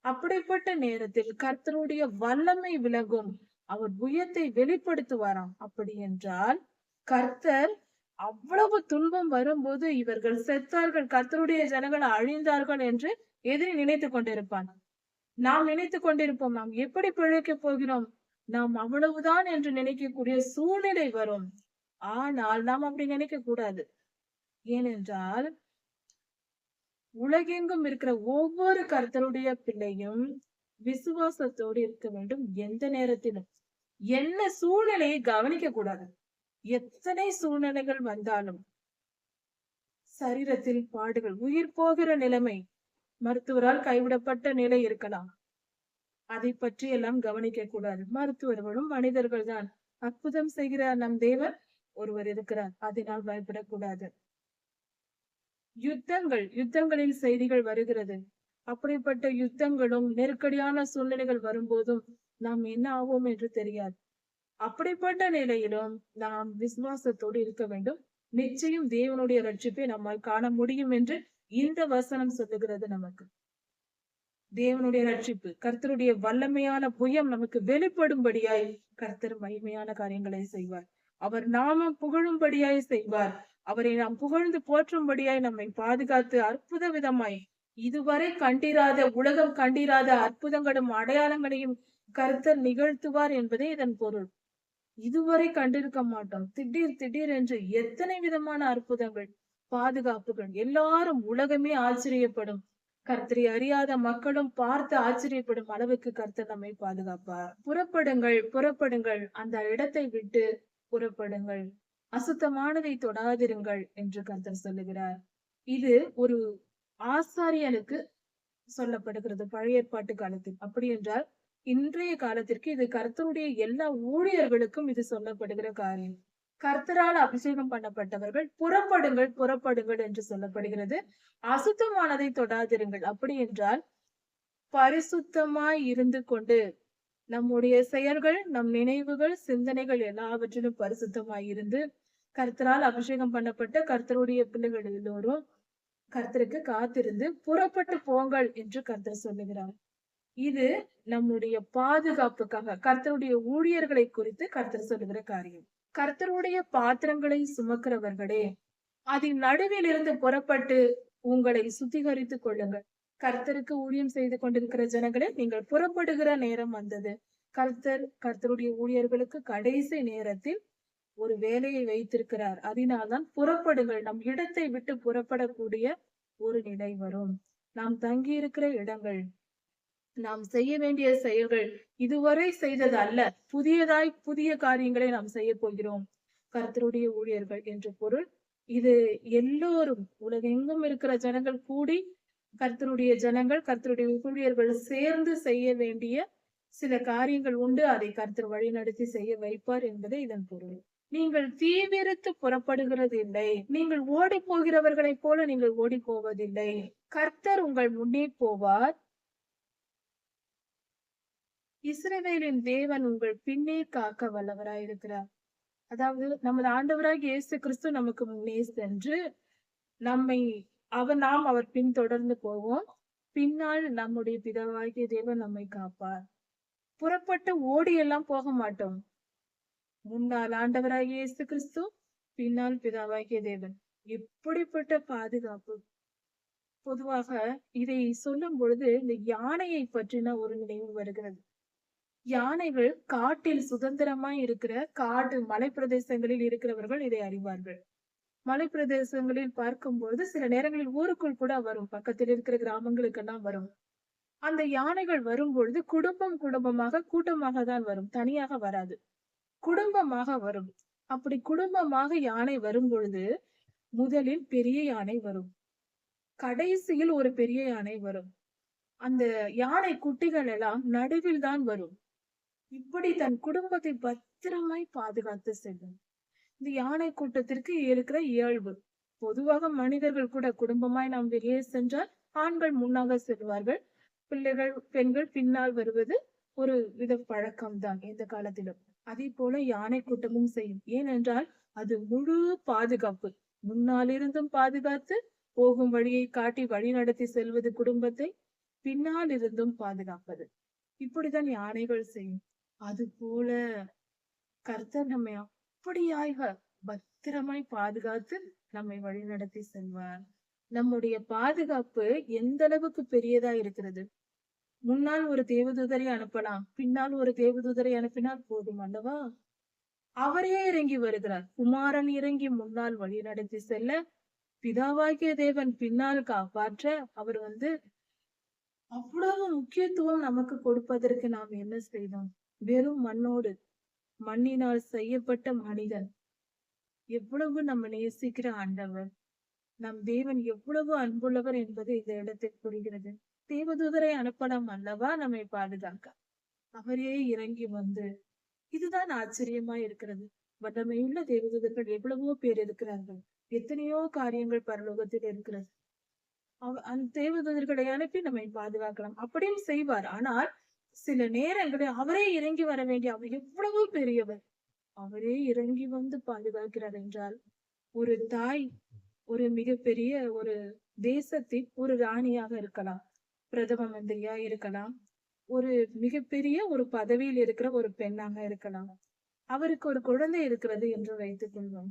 அப்படிப்பட்ட நேரத்தில் கர்த்தருடைய வல்லமை விலகும். அவர் புயத்தை வெளிப்படுத்துவாராம். அப்படி என்றால் கர்த்தர் அவ்வளவு துன்பம் வரும்போது இவர்கள் செத்தார்கள், கர்த்தருடைய ஜனங்கள் அழிந்தார்கள் என்று எதிரி நினைத்துக் கொண்டிருப்பான். நாம் நினைத்துக் கொண்டிருப்போம், நாம் எப்படி பிழைக்க போகிறோம், நாம் அவ்வளவுதான் என்று நினைக்கக்கூடிய சூழ்நிலை வரும். ஆனால் நாம் அப்படி நினைக்க கூடாது. ஏனென்றால் உலகெங்கும் இருக்கிற ஒவ்வொரு கர்த்தருடைய பிள்ளையும் விசுவாசத்தோடு இருக்க வேண்டும். எந்த நேரத்திலும் என்ன சூழ்நிலையை கவனிக்க கூடாது. எத்தனை சூழ்நிலைகள் வந்தாலும், சரீரத்தில் பாடுகள், உயிர் போகிற நிலைமை, மருத்துவரால் கைவிடப்பட்ட நிலை இருக்கலாம், அதை பற்றி எல்லாம் கவனிக்க கூடாது. மருத்துவர்களும் மனிதர்கள் தான். அற்புதம் செய்கிற நம் தேவன் ஒருவர் இருக்கிறார், அதனால் பயப்படக்கூடாது. யுத்தங்களில் செய்திகள் வருகிறது. அப்படிப்பட்ட யுத்தங்களும் நெருக்கடியான சூழ்நிலைகள் வரும்போதும் நாம் என்ன ஆவோம் என்று தெரியாது. அப்படிப்பட்ட நிலையிலும் நாம் விசுவாசத்தோடு இருக்க வேண்டும். நிச்சயம் தேவனுடைய ரட்சிப்பை நம்மால் காண முடியும் என்று இந்த வசனம் சொல்லுகிறது. நமக்கு தேவனுடைய ரட்சிப்பு, கர்த்தருடைய வல்லமையான புயம் நமக்கு வெளிப்படும்படியாய் கர்த்தர் மகிமையான காரியங்களை செய்வார். அவர் நாமம் புகழும்படியாய் செய்வார். அவரை நாம் புகழ்ந்து போற்றும்படியாய் நம்மை பாதுகாத்து அற்புத விதமாய் இதுவரை கண்டிராத, உலகம் கண்டிராத அற்புதங்களும் அடையாளங்களையும் கர்த்தர் நிகழ்த்துவார் என்பதே இதன் பொருள். இதுவரை கண்டிருக்க மாட்டோம். திடீர் என்று எத்தனை விதமான அற்புதங்கள், பாதுகாப்புகள், எல்லாரும் உலகமே ஆச்சரியப்படும். கர்த்தரை அறியாத மக்களும் பார்த்து ஆச்சரியப்படும் அளவுக்கு கர்த்தர் நம்மை பாதுகாப்பார். புறப்படுங்கள், அந்த இடத்தை விட்டு புறப்படுங்கள், அசுத்தமானதை தொடாதிருங்கள் என்று கர்த்தர் சொல்லுகிறார். இது ஒரு ஆசாரியனுக்கு சொல்லப்படுகிறது பழைய ஏற்பாட்டு காலத்தில். அப்படி என்றால் இன்றைய காலத்திற்கு இது கர்த்தருடைய எல்லா ஊழியர்களுக்கும் இது சொல்லப்படுகிற காரியம். கர்த்தரால் அபிஷேகம் பண்ணப்பட்டவர்கள் புறப்படுங்கள் என்று சொல்லப்படுகிறது. அசுத்தமானதை தொடாதிருங்கள். அப்படி என்றால் பரிசுத்தமாய் இருந்து கொண்டு நம்முடைய செயல்கள், நம் நினைவுகள், சிந்தனைகள் எல்லாவற்றிலும் பரிசுத்தமாய் இருந்து கர்த்தரால் அபிஷேகம் பண்ணப்பட்ட கர்த்தருடைய பிள்ளைகள் எல்லோரும் கர்த்தருக்கு காத்திருந்து புறப்பட்டு போங்கள் என்று கர்த்தர் சொல்லுகிறார். இது நம்முடைய பாதுகாப்புக்காக கர்த்தருடைய ஊழியர்களை குறித்து கர்த்தர் சொல்லுகிற காரியம். கர்த்தருடைய பாத்திரங்களை சுமக்கிறவர்களே, அதன் நடுவில் இருந்து புறப்பட்டு உங்களை சுத்திகரித்துக் கொள்ளுங்கள். கர்த்தருக்கு ஊழியம் செய்து கொண்டிருக்கிற ஜனங்களே, நீங்கள் புறப்படுகிற நேரம் வந்தது. கர்த்தருடைய ஊழியர்களுக்கு கடைசி நேரத்தில் ஒரு வேலையை வைத்திருக்கிறார். அதனால்தான் புறப்படுங்கள். நம் இடத்தை விட்டு புறப்படக்கூடிய ஒரு நிலை வரும். நாம் தங்கி இருக்கிற இடங்கள், நாம் செய்ய வேண்டிய செயல்கள் இதுவரை செய்தது அல்ல. புதிய காரியங்களை நாம் செய்ய போகிறோம். கர்த்தருடைய ஊழியர்கள் என்று பொருள். இது எல்லோரும் உலகெங்கும் இருக்கிற ஜனங்கள் கூடி கர்த்தருடைய ஊழியர்கள் சேர்ந்து செய்ய வேண்டிய சில காரியங்கள் உண்டு. அதை கர்த்தர் வழி நடத்தி செய்ய வைப்பார் என்பது இதன் பொருள். நீங்கள் தீவிரித்து புறப்படுகிறது இல்லை. நீங்கள் ஓடி போகிறவர்களைப் போல நீங்கள் ஓடி போவதில்லை. கர்த்தர் உங்கள் முன்னே போவார். இஸ்ரவேலின் தேவன் உங்கள் பின்னே காக்க வல்லவராயிருக்கிறார். அதாவது நமது ஆண்டவராகிய இயேசு கிறிஸ்து நமக்கு முன்னே சென்று நாம் அவர் பின் தொடர்ந்து போவோம். பின்னால் நம்முடைய பிதாவாகிய தேவன் நம்மை காப்பார். புறப்பட்டு ஓடி எல்லாம் போக மாட்டோம். முன்னால் ஆண்டவராகிய இயேசு கிறிஸ்து, பின்னால் பிதாவாகிய தேவன். எப்படிப்பட்ட பாதுகாப்பு! பொதுவாக இதை சொல்லும் பொழுது இந்த யானையை பற்றின ஒரு நினைவு வருகிறது. யானைகள் காட்டில் சுதந்திரமாய் இருக்கிற மலை பிரதேசங்களில் இருக்கிறவர்கள் இதை அறிவார்கள். மலை பிரதேசங்களில் பார்க்கும்போது சில நேரங்களில் ஊருக்குள் கூட வரும். பக்கத்தில் இருக்கிற கிராமங்களுக்கெல்லாம் வரும். அந்த யானைகள் வரும்பொழுது குடும்பமாக கூட்டமாக தான் வரும். தனியாக வராது, குடும்பமாக வரும். அப்படி குடும்பமாக யானை வரும் பொழுது முதலில் பெரிய யானை வரும், கடைசியில் ஒரு பெரிய யானை வரும். அந்த யானை குட்டிகள் எல்லாம் நடுவில் தான் வரும். இப்படி தன் குடும்பத்தை பத்திரமாய் பாதுகாத்து செல்லும். இந்த யானை கூட்டத்திற்கு இருக்கிற இயல்பு, பொதுவாக மனிதர்கள் கூட குடும்பமாய் நாம் வெளியே சென்றால் ஆண்கள் முன்னாக செல்வார்கள், பிள்ளைகள் பெண்கள் பின்னால் வருவது ஒரு வித பழக்கம்தான் எந்த காலத்திலும். அதே போல யானை கூட்டமும் செய்யும். ஏனென்றால் அது முழு பாதுகாப்பு. முன்னால் இருந்தும் பாதுகாத்து போகும் வழியை காட்டி வழி நடத்தி செல்வது குடும்பத்தை, பின்னால் இருந்தும் பாதுகாப்பது. இப்படிதான் யானைகள் செய்யும். அது போல கர்த்தர் நம்மை அப்படியாக பத்திரமாய் பாதுகாத்து நம்மை வழி நடத்தி செல்வார். நம்முடைய பாதுகாப்பு எந்த அளவுக்கு பெரியதா இருக்கிறது! முன்னால் ஒரு தேவதூதரை அனுப்பலாம், பின்னால் ஒரு தேவதூதரை அனுப்பினால் போதும் அல்லவா? அவரே இறங்கி வருகிறார். குமாரன் இறங்கி முன்னால் வழி நடத்தி செல்ல, பிதாவாகிய தேவன் பின்னால் காப்பாற்ற, அவர் அவ்வளவு முக்கியத்துவம் நமக்கு கொடுப்பதற்கு நாம் என்ன செய்தோம்? வெறும் மண்ணினால் செய்யப்பட்ட மனிதன். எவ்வளவு நம்ம நேசிக்கிற ஆண்டவர், நம் தேவன் எவ்வளவு அன்புள்ளவர் என்பது இந்த இடத்தில் புரிகிறது. தேவதூதரை அனுப்பலாம் அல்லவா நம்மை பாதுகாக்க. அவரே இறங்கி இதுதான் ஆச்சரியமா இருக்கிறது. வல்லமையுள்ள தேவதூதர்கள் எவ்வளவோ பேர் இருக்கிறார்கள். எத்தனையோ காரியங்கள் பரலோகத்தில் இருக்கிறது. அந்த தேவதூதர்களை அனுப்பி நம்மை பாதுகாக்கலாம், அப்படியும் செய்வார். ஆனால் சில நேரங்களில் அவரே இறங்கி வர வேண்டிய, அவர் எவ்வளவோ பெரியவர், அவரே இறங்கி பாதுகாக்கிறார் என்றால், ஒரு தாய் ஒரு மிகப்பெரிய ஒரு தேசத்தின் ஒரு ராணியாக இருக்கலாம், பிரதம மந்திரியா இருக்கலாம், ஒரு மிகப்பெரிய ஒரு பதவியில் இருக்கிற ஒரு பெண்ணாக இருக்கலாம். அவருக்கு ஒரு குழந்தை இருக்கிறது என்று வைத்துக் கொள்வோம்.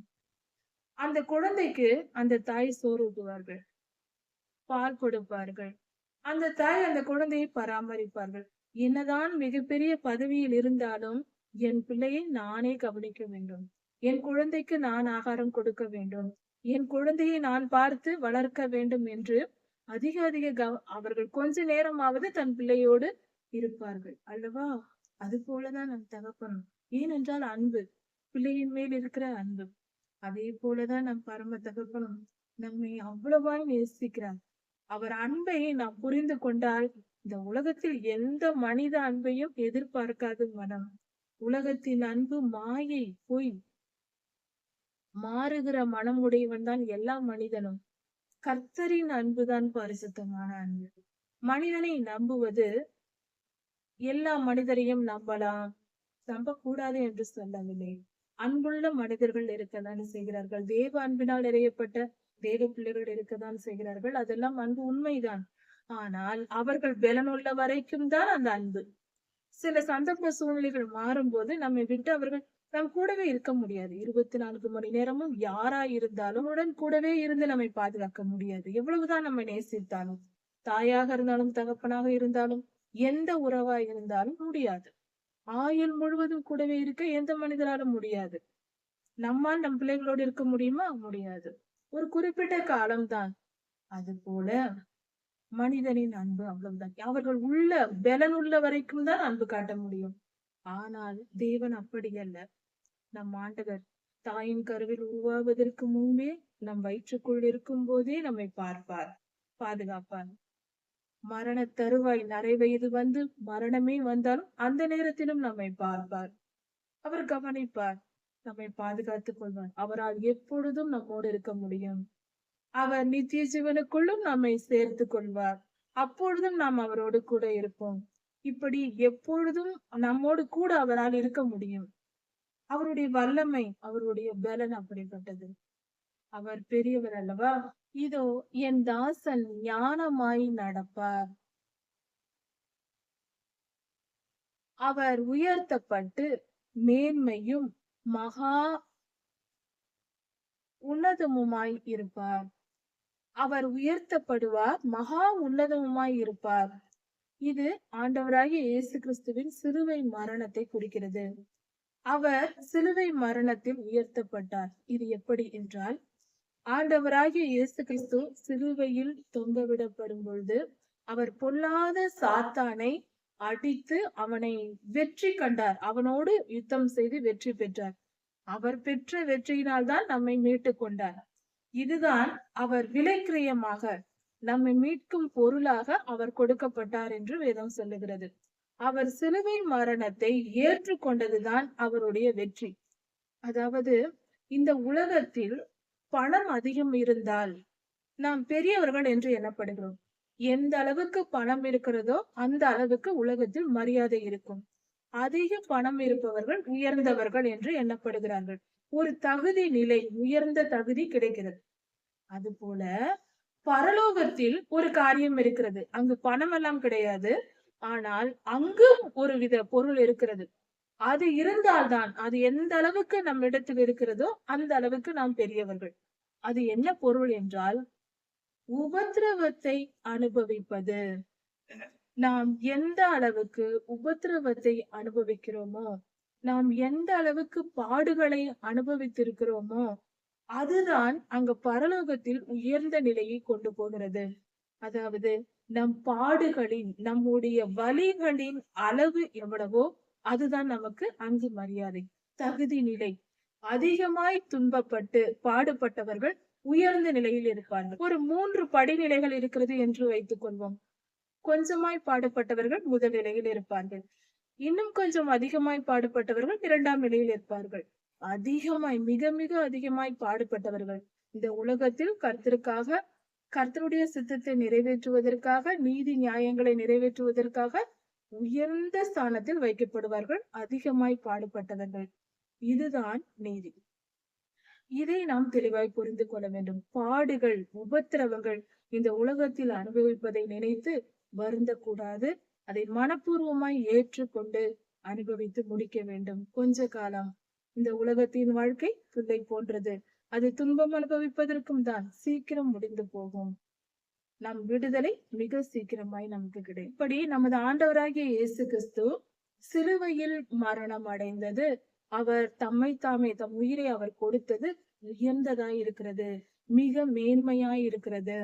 அந்த குழந்தைக்கு அந்த தாய் சோறு ஊட்டுவார்கள், பால் கொடுப்பார்கள். அந்த தாய் அந்த குழந்தையை பராமரிப்பார்கள். என்னதான் மிகப்பெரிய பதவியில் இருந்தாலும் என் பிள்ளையை நானே கவனிக்க வேண்டும், என் குழந்தைக்கு நான் ஆகாரம் கொடுக்க வேண்டும், என் குழந்தையை நான் பார்த்து வளர்க்க வேண்டும் என்று அவர்கள் கொஞ்ச நேரமாவது தன் பிள்ளையோடு இருப்பார்கள் அல்லவா? அது போலதான் நம் தகப்பனும். ஏனென்றால் அன்பு, பிள்ளையின் மேல் இருக்கிற அன்பு. அதே போலதான் நம் பரம தகப்பனும் நம்மை அவ்வளவாய் நேசிக்கிறார். அவர் அன்பை நாம் புரிந்து கொண்டால் இந்த உலகத்தில் எந்த மனித அன்பையும் எதிர்பார்க்காத மனம். உலகத்தின் அன்பு மாயை, பொய். மாறுகிற மனம் உடையவன் தான் எல்லா மனிதனும். கர்த்தரின் அன்புதான் பரிசுத்தமான அன்பு. மனிதனை நம்புவது, எல்லா மனிதரையும் நம்பக்கூடாது என்று சொல்லவில்லை. அன்புள்ள மனிதர்கள் இருக்கத்தான் செய்கிறார்கள். தேவ அன்பினால் நிறையப்பட்ட தேவ பிள்ளைகள் இருக்கத்தான் செய்கிறார்கள். அதெல்லாம் அன்பு உண்மைதான். ஆனால் அவர்கள் பலனுள்ள வரைக்கும் தான் அந்த அன்பு. சில சந்தர்ப்ப சூழ்நிலைகள் மாறும்போது நம்மை விட்டு அவர்கள் நம் கூடவே இருக்க முடியாது. 24 மணி நேரமும் யாரா இருந்தாலும் உடன் கூடவே இருந்து நம்மை பாதுகாக்க முடியாது. எவ்வளவுதான் நம்மை நேசித்தாலும், தாயாக இருந்தாலும், தகப்பனாக இருந்தாலும், எந்த உறவா இருந்தாலும் முடியாது. ஆயுள் முழுவதும் கூடவே இருக்க எந்த மனிதராலும் முடியாது. நம்மால் நம் பிள்ளைகளோடு இருக்க முடியுமா? முடியாது. ஒரு குறிப்பிட்ட காலம்தான். அது போல மனிதனின் அன்பு அவ்வளவுதான். அவர்கள் பலன் உள்ள வரைக்கும் தான் அன்பு காட்ட முடியும். ஆனால் தேவன் அப்படி அல்ல. நம் ஆண்டவர் தாயின் கருவில் உருவாவதற்கு முன்பே நம் வயிற்றுக்குள் இருக்கும் போதே நம்மை பார்ப்பார், பாதுகாப்பார். மரண தருவாய் நரை வயது வந்து மரணமே வந்தாலும் அந்த நேரத்திலும் நம்மை பார்ப்பார். அவர் கவனிப்பார், நம்மை பாதுகாத்துக் கொள்வார். அவரால் எப்பொழுதும் நம்மோடு இருக்க முடியும். அவர் நித்திய ஜீவனுக்குள்ளும் நம்மை சேர்த்து கொள்வார். அப்பொழுதும் நாம் அவரோடு கூட இருப்போம். இப்படி எப்பொழுதும் நம்மோடு கூட அவரால் இருக்க முடியும். அவருடைய வல்லமை, அவருடைய பலன் அப்படிப்பட்டது. அவர் பெரியவர் அல்லவா? இதோ என் தாசன் ஞானமாய் நடப்பார். அவர் உயர்த்தப்பட்டு மேன்மையும் மகா உன்னதமுமாய் இருப்பார். அவர் உயர்த்தப்படுவார், மகா உன்னதமுமாய் இருப்பார். இது ஆண்டவராகிய இயேசு கிறிஸ்துவின் சிலுவை மரணத்தை குறிக்கிறது. அவர் சிலுவை மரணத்தில் உயர்த்தப்பட்டார். இது எப்படி என்றால், ஆண்டவராகிய இயேசு கிறிஸ்து சிலுவையில் தொங்கவிடப்படும் பொழுது அவர் பொல்லாத சாத்தானை அடித்து அவனை வெற்றி கண்டார். அவனோடு யுத்தம் செய்து வெற்றி பெற்றார். அவர் பெற்ற வெற்றியினால் தான் நம்மை மீட்டுக் கொண்டார். இதுதான் அவர் விலைக்கிரயமாக நம்மை மீட்கும் பொருளாக அவர் கொடுக்கப்பட்டார் என்று வேதம் சொல்லுகிறது. அவர் சிலுவை மரணத்தை ஏற்றுக்கொண்டதுதான் அவருடைய வெற்றி. அதாவது இந்த உலகத்தில் பணம் அதிகம் இருந்தால் நாம் பெரியவர்கள் என்று எண்ணப்படுகிறோம். எந்த அளவுக்கு பணம் இருக்கிறதோ அந்த அளவுக்கு உலகத்தில் மரியாதை இருக்கும். அதிக பணம் இருப்பவர்கள் உயர்ந்தவர்கள் என்று எண்ணப்படுகிறார்கள். ஒரு தகுதி நிலை, உயர்ந்த தகுதி கிடைக்கிறது. அது போல பரலோகத்தில் ஒரு காரியம் இருக்கிறது. அங்கு பணம் எல்லாம் கிடையாது. ஆனால் அங்கும் ஒரு வித பொருள் இருக்கிறது. அது இருந்தால்தான், அது எந்த அளவுக்கு நம் இடத்தில் இருக்கிறதோ அந்த அளவுக்கு நாம் பெரியவர்கள். அது என்ன பொருள் என்றால், உபத்திரவத்தை அனுபவிப்பது. நாம் எந்த அளவுக்கு உபத்திரவத்தை அனுபவிக்கிறோமோ, நாம் எந்த அளவுக்கு பாடுகளை அனுபவித்திருக்கிறோமோ, அதுதான் அங்க பரலோகத்தில் உயர்ந்த நிலையை கொண்டு போகிறது. அதாவது நம் பாடுகளின், நம்முடைய வலிகளின் அளவு எவ்வளவோ அதுதான் நமக்கு அங்கு மரியாதை, தகுதி நிலை. அதிகமாய் துன்பப்பட்டு பாடுபட்டவர்கள் உயர்ந்த நிலையில் இருப்பார்கள். ஒரு 3 படிநிலைகள் இருக்கிறது என்று வைத்துக் கொள்வோம். கொஞ்சமாய் பாடுபட்டவர்கள் முதல் நிலையில் இருப்பார்கள். இன்னும் கொஞ்சம் அதிகமாய் பாடுபட்டவர்கள் 2ஆம் நிலையில் இருப்பார்கள். அதிகமாய், மிக மிக அதிகமாய் பாடுபட்டவர்கள் இந்த உலகத்தில் கர்த்தருக்காக, கர்த்தருடைய சித்தத்தை நிறைவேற்றுவதற்காக, நீதி நியாயங்களை நிறைவேற்றுவதற்காக உயர்ந்த ஸ்தானத்தில் வைக்கப்படுவார்கள். அதிகமாய் பாடுபட்டவர்கள். இதுதான் நீதி. இதை நாம் தெளிவாய் புரிந்து கொள்ள வேண்டும். பாடுகள், உபத்திரவங்கள் இந்த உலகத்தில் அனுபவிப்பதை நினைத்து வருந்தக்கூடாது. அதை மனப்பூர்வமாய் ஏற்றுக்கொண்டு அனுபவித்து முடிக்க வேண்டும். கொஞ்ச காலம். இந்த உலகத்தின் வாழ்க்கை புல்லை போன்றது. அது துன்பம் அனுபவிப்பதற்கும் தான், சீக்கிரம் முடிந்து போகும். நம் விடுதலை மிக சீக்கிரமாய் நமக்கு கிடைக்கும். இப்படி நமது ஆண்டவராகிய இயேசு கிறிஸ்து சிலுவையில் மரணம் அடைந்தது. அவர் தம்மை தாமே, தம் உயிரை அவர் கொடுத்தது உயர்ந்ததாய் இருக்கிறது, மிக மேன்மையாய் இருக்கிறது.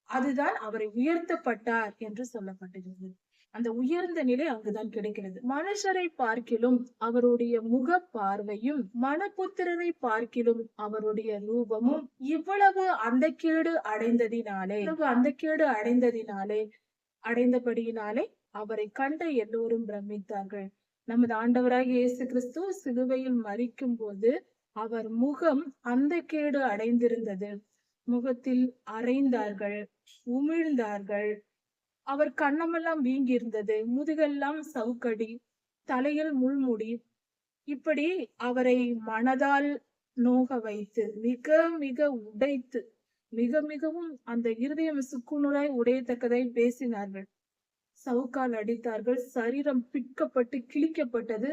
அதுதான் அவரை உயர்த்தப்பட்டார் என்று சொல்லப்பட்டிருக்கிறது. அந்த உயர்ந்த நிலை அங்குதான் கிடைக்கிறது. மனுஷரை பார்க்கிலும் அவருடைய முக பார்வையும், மனபுத்திரரை பார்க்கிலும் அவருடைய ரூபமும் இவ்வளவு அந்த கேடு அடைந்தபடியினாலே அவரை கண்ட எல்லோரும் பிரமித்தார்கள். நமது ஆண்டவராகிய இயேசு கிறிஸ்து சிலுவையில் மரிக்கும் போது அவர் முகம் அந்த கேடு அடைந்திருந்தது. முகத்தில் அறைந்தார்கள், உமிழ்ந்தார்கள். அவர் கண்ணமெல்லாம் வீங்கி இருந்தது, முதுகெல்லாம் சவுக்கடி, தலையில் முள்முடி. இப்படி அவரை மனதால் நோக வைத்து, மிக மிக உடைத்து மிக மிகவும் அந்த இருதயம் சுக்குநூறாய் உடையத்தக்கதை பேசினார்கள். சவுக்கால் அடித்தார்கள். சரீரம் பிக்கப்பட்டு கிழிக்கப்பட்டது.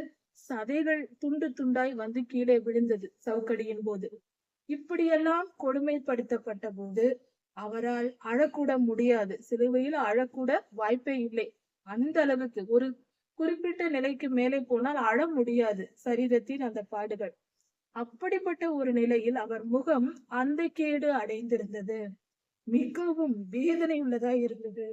சதைகள் துண்டு துண்டாய் வந்து கீழே விழுந்தது சவுக்கடியின் போது. இப்படியெல்லாம் கொடுமைப்படுத்தப்பட்ட போது அவரால் அழக்கூட முடியாது. சிலுவையில் அழக்கூட வாய்ப்பே இல்லை. அந்த அளவுக்கு ஒரு குறிப்பிட்ட நிலைக்கு மேலே போனால் அழ முடியாது சரீரத்தின் அந்த பாடுகள். அப்படிப்பட்ட ஒரு நிலையில் அவர் முகம் அந்த கேடு அடைந்திருந்தது. மிகவும் வேதனை உள்ளதா இருந்தது.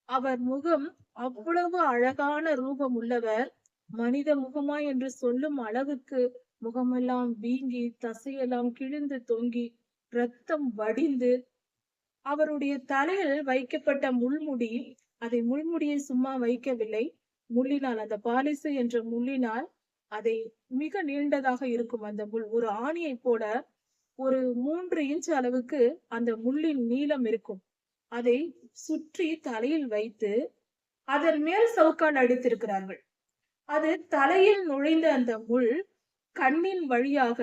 அவர் முகம் அவ்வளவு அழகான ரூபம் உள்ளவர், மனித முகமா என்று சொல்லும் அளவுக்கு முகமெல்லாம் வீங்கி தசையெல்லாம் கிழிந்து தொங்கி ரத்தம் வடிந்து, அவருடைய தலையில் வைக்கப்பட்ட முள்முடி, அதை முள்முடியை சும்மா வைக்கவில்லை, முள்ளினால் அந்த பாலிசு என்ற முள்ளினால் அதை மிக நீண்டதாக இருக்கும் அந்த முள். ஒரு ஆணியை போல ஒரு 3 இன்ச் அளவுக்கு அந்த முள்ளின் நீளம் இருக்கும். அதை சுற்றி தலையில் வைத்து அதன் மேல் சவுக்கால் அடித்திருக்கிறார்கள். அது தலையில் நுழைந்த அந்த முள் கண்ணின் வழியாக,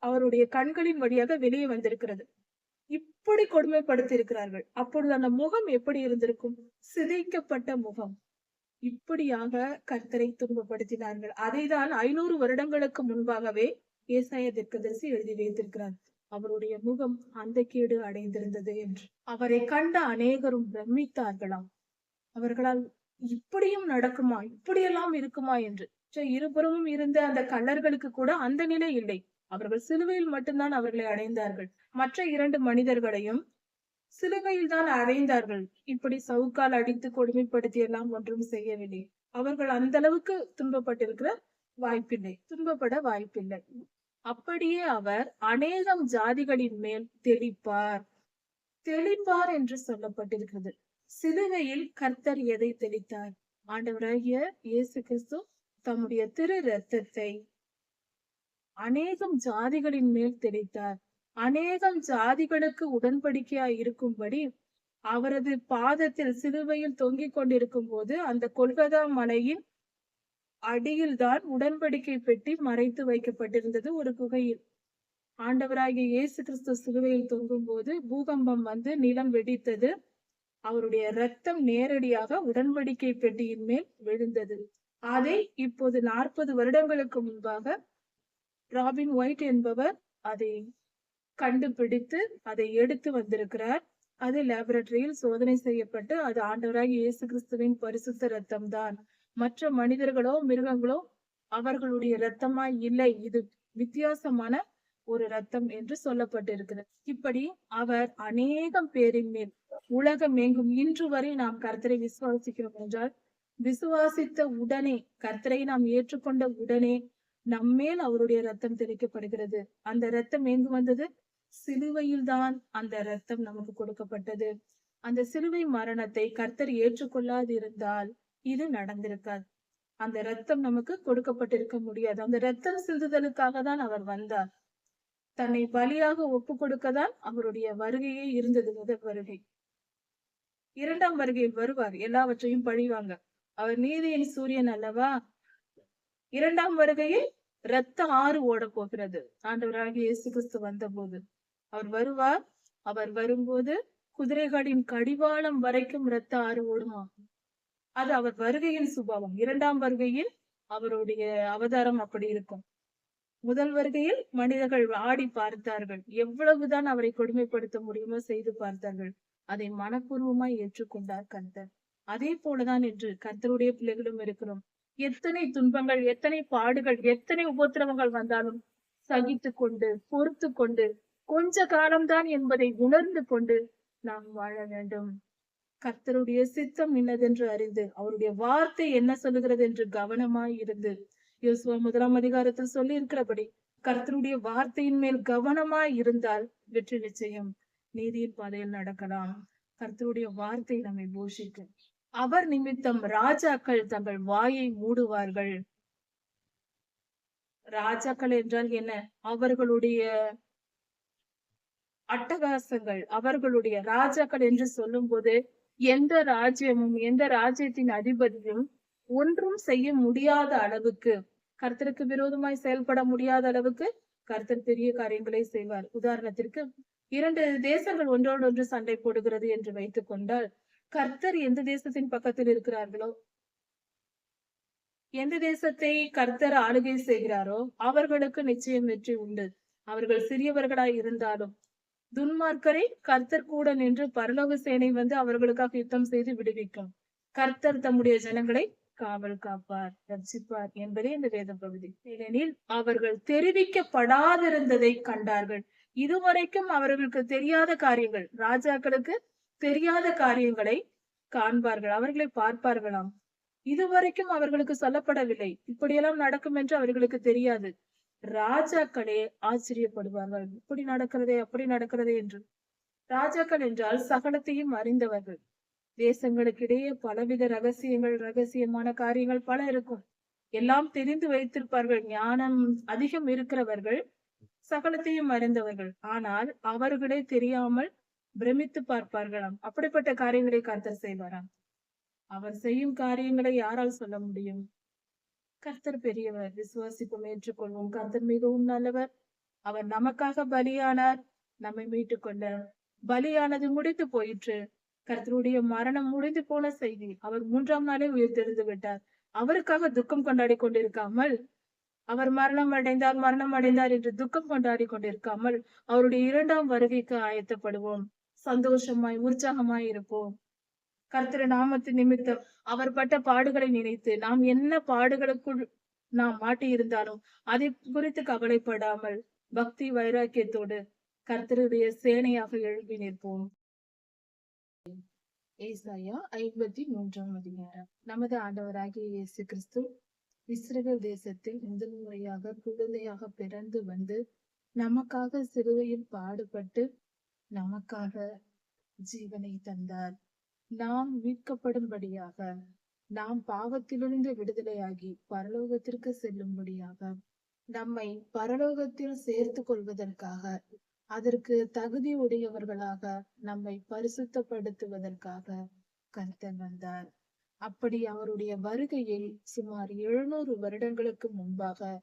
அவருடைய கண்களின் வழியாக வெளியே வந்திருக்கிறது. இப்படி கொடுமைப்படுத்தி இருக்கிறார்கள். அப்பொழுது அந்த முகம் எப்படி இருந்திருக்கும்? சிதைக்கப்பட்ட முகம். இப்படியாக கர்த்தரை துன்பப்படுத்தினார்கள். அதைதான் 500 வருடங்களுக்கு முன்பாகவே ஏசாயா தீர்க்கதரிசி எழுதி வைத்திருக்கிறார். அவருடைய முகம் அந்த கேடு அடைந்திருந்தது என்று. அவரை கண்ட அநேகரும் பிரமித்தார்களாம். அவர்களால் இப்படியும் நடக்குமா, இப்படியெல்லாம் இருக்குமா என்று. இருபுறமும் இருந்த அந்த கள்ளர்களுக்கு கூட அந்த நிலை இல்லை. அவர்கள் சிலுவையில் மட்டும்தான் அவர்களை அடைந்தார்கள். மற்ற 2 மனிதர்களையும் சிலுவையில் தான் அடைந்தார்கள். இப்படி சவுக்கால் அடித்து கொடுமைப்படுத்தி எல்லாம் ஒன்றும் செய்யவில்லை. அவர்கள் அந்த அளவுக்கு துன்பப்பட்டிருக்கிற வாய்ப்பில்லை, துன்பப்பட வாய்ப்பில்லை. அப்படியே அவர் அநேகம் ஜாதிகளின் மேல் தெளிப்பார். தெளிப்பார் என்று சொல்லப்பட்டிருக்கிறது. சிலுவையில் கர்த்தர் எதை தெளித்தார்? ஆண்டவராகிய இயேசு கிறிஸ்து தம்முடைய திரு இரத்தத்தை அநேகம் ஜாதிகளின் மேல் தெளித்தார். அநேகம் ஜாதிகளுக்கு உடன்படிக்கையாய் இருக்கும்படி அவரது பாதத்தில் சிலுவையில் தொங்கிக் கொண்டிருக்கும் போது அந்த கொல்கதா மலையின் அடியில் தான் உடன்படிக்கை பெட்டி மறைத்து வைக்கப்பட்டிருந்தது ஒரு குகையில். ஆண்டவராகிய இயேசு கிறிஸ்து சிலுவையில் தொங்கும் போது பூகம்பம் வந்து நிலம் வெடித்தது. அவருடைய இரத்தம் நேரடியாக உடன்படிக்கை பெட்டியின் மேல் விழுந்தது. அதை இப்போது 40 வருடங்களுக்கு முன்பாக ராபின் ஒயிட் என்பவர் அதை கண்டுபிடித்து அதை எடுத்து வந்திருக்கிறார். அது லேபரட்டரியில் சோதனை செய்யப்பட்டு அது ஆண்டவராகிய இயேசு கிறிஸ்துவின் பரிசுத்த இரத்தம் தான். மற்ற மனிதர்களோ மிருகங்களோ அவர்களுடைய இரத்தமாய் இல்லை, இது வித்தியாசமான ஒரு இரத்தம் என்று சொல்லப்பட்டிருக்கிறது. இப்படி அவர் அநேகம் பேரின் மேல் உலகம் எங்கும் இன்று வரை நாம் கர்த்தரை விசுவாசிக்கிறோம் என்றால், விசுவாசித்த உடனே, கர்த்தரை நாம் ஏற்றுக்கொண்ட உடனே நம்மேல் அவருடைய ரத்தம் தெளிக்கப்படுகிறது. அந்த ரத்தம் எங்கு வந்தது? சிலுவையில் தான் அந்த ரத்தம் நமக்கு கொடுக்கப்பட்டது. அந்த சிலுவை மரணத்தை கர்த்தர் ஏற்றுக்கொள்ளாது இருந்தால் இது நடந்திருக்காது. அந்த ரத்தம் நமக்கு கொடுக்கப்பட்டிருக்க முடியாது. அந்த ரத்தம் சிந்துதலுக்காக தான் அவர் வந்தார். தன்னை பலியாக ஒப்பு கொடுக்கதான் அவருடைய வருகையே இருந்தது. முதல் வருகை. 2ஆம் வருகையில் வருவார், எல்லாவற்றையும் பழிவாங்க. அவர் நீதியின் சூரியன் அல்லவா? 2ஆம் வருகையில் இரத்த ஆறு ஓட போகிறது. ஆண்டவராகிய இயேசு கிறிஸ்து வந்த போது அவர் வருவார். அவர் வரும்போது குதிரைகளின் கடிவாளம் வரைக்கும் இரத்த ஆறு ஓடுமா. அது அவர் வருகையின் சுபாவம். 2ஆம் வருகையில் அவருடைய அவதாரம் அப்படி இருக்கும். முதல் வருகையில் மனிதர்கள் ஆடி பார்த்தார்கள், எவ்வளவுதான் அவரை கொடுமைப்படுத்த முடியுமோ செய்து பார்த்தார்கள். அதை மனப்பூர்வமாய் ஏற்றுக்கொண்டார் கர்த்தர். அதே போலதான் என்று கர்த்தருடைய பிள்ளைகளும் இருக்கிறோம். எத்தனை துன்பங்கள், எத்தனை பாடுகள், எத்தனை உபத்திரவங்கள் வந்தாலும் சகித்து கொண்டு, பொறுத்து கொண்டு, கொஞ்ச காலம்தான் என்பதை உணர்ந்து கொண்டு நாம் வாழ வேண்டும். கர்த்தருடைய சித்தம் இன்னதென்று அறிந்து, அவருடைய வார்த்தை என்ன சொல்லுகிறது என்று கவனமாய் இருந்து, யோசுவா 1ஆம் அதிகாரத்தில் சொல்லி இருக்கிறபடி கர்த்தருடைய வார்த்தையின் மேல் கவனமாய் இருந்தால் வெற்றி நிச்சயம். நீதியின் பாதையில் நடக்கலாம். கர்த்தருடைய வார்த்தை நம்மை போஷிக்கும். அவர் நிமித்தம் ராஜாக்கள் தங்கள் வாயை மூடுவார்கள். ராஜாக்கள் என்றால் என்ன? அவர்களுடைய அட்டகாசங்கள், அவர்களுடைய ராஜாக்கள் என்று சொல்லும் போது எந்த ராஜ்யமும் எந்த ராஜ்யத்தின் அதிபதியும் ஒன்றும் செய்ய முடியாத அளவுக்கு, கர்த்தருக்கு விரோதமாய் செயல்பட முடியாத அளவுக்கு கர்த்தர் பெரிய காரியங்களை செய்வார். உதாரணத்திற்கு 2 தேசங்கள் ஒன்றோடு ஒன்று சண்டை போடுகிறது என்று வைத்துக் கொண்டால், கர்த்தர் எந்த தேசத்தின் பக்கத்தில் இருக்கிறார்களோ, எந்த தேசத்தை கர்த்தர் ஆளுகை செய்கிறாரோ அவர்களுக்கு நிச்சயம் வெற்றி உண்டு. அவர்கள் சிறியவர்களாய் இருந்தாலும் துன்மார்க்கரை கர்த்தர் கூட நின்று பரலோக சேனை வந்து அவர்களுக்காக யுத்தம் செய்து விடுவிக்கும். கர்த்தர் தம்முடைய ஜனங்களை காவல் காப்பார், ரட்சிப்பார் என்பதே இந்த வேத பகுதி. ஏனெனில் அவர்கள் தெரிவிக்கப்படாதிருந்ததை கண்டார்கள். இதுவரைக்கும் அவர்களுக்கு தெரியாத காரியங்கள், ராஜாக்களுக்கு தெரியாத காரியங்களை காண்பார்கள், அவர்களை பார்ப்பார்களாம். இதுவரைக்கும் அவர்களுக்கு சொல்லப்படவில்லை, இப்படியெல்லாம் நடக்கும் என்று அவர்களுக்கு தெரியாது. ராஜாக்களே ஆச்சரியப்படுவார்கள், இப்படி நடக்கிறதே அப்படி நடக்கிறதே என்று. ராஜாக்கள் என்றால் சகலத்தையும் அறிந்தவர்கள். தேசங்களுக்கு இடையே பலவித ரகசியங்கள், ரகசியமான காரியங்கள் பல இருக்கும். எல்லாம் தெரிந்து வைத்திருப்பார்கள். ஞானம் அதிகம் இருக்கிறவர்கள், சகலத்தையும் அறிந்தவர்கள். ஆனால் அவர்களே தெரியாமல் பிரமித்து பார்ப்பார்களாம். அப்படிப்பட்ட காரியங்களை கர்த்தர் செய்வாராம். அவர் செய்யும் காரியங்களை யாரால் சொல்ல முடியும்? கர்த்தர் பெரியவர், விசுவாசிப்போம், ஏற்றுக்கொள்வோம். கர்த்தர் மிகவும் நல்லவர். அவர் நமக்காக பலியானார், நம்மை மீட்டுக் கொள்ள. பலியானது முடித்து போயிற்று. கர்த்தருடைய மரணம் முடிந்து போன செய்தி. அவர் 3ஆம் நாளே உயிர்த்தெழுந்து விட்டார். அவருக்காக துக்கம் கொண்டாடி கொண்டிருக்காமல், அவர் மரணம் அடைந்தார் என்று துக்கம் கொண்டாடி கொண்டிருக்காமல், அவருடைய 2ஆம் வருகைக்கு ஆயத்தப்படுவோம். சந்தோஷமாய் உற்சாகமாய் இருப்போம். கர்த்தர் நாமத்தின் நிமித்தம் அவர் பட்ட பாடுகளை நினைத்து நாம் என்ன பாடுகளுக்குள் நாம் மாட்டியிருந்தாலும் அதை குறித்து கவலைப்படாமல் பக்தி வைராக்கியத்தோடு கர்த்தருடைய சேனையாக எழுப்பி நிற்போம். ஏசாயா 53ஆம் அதிகாரம். நமது ஆண்டவராகிய இயேசு கிறிஸ்து இஸ்ரவேல் தேசத்தில் முதல் முறையாக குழந்தையாக பிறந்து வந்து நமக்காக சிலுவையில் பாடுபட்டு நமக்காக ஜீவனை தந்தார். நாம் மீட்கப்படும்படியாக, நாம் பாவத்திலிருந்து விடுதலையாகி பரலோகத்திற்கு செல்லும்படியாக, நம்மை பரலோகத்தில் சேர்த்து கொள்வதற்காக, அதற்கு தகுதி உடையவர்களாக நம்மை பரிசுத்தப்படுத்துவதற்காக கர்த்தர் வந்தார். அப்படி அவருடைய வருகையை சுமார் 700 வருடங்களுக்கு முன்பாக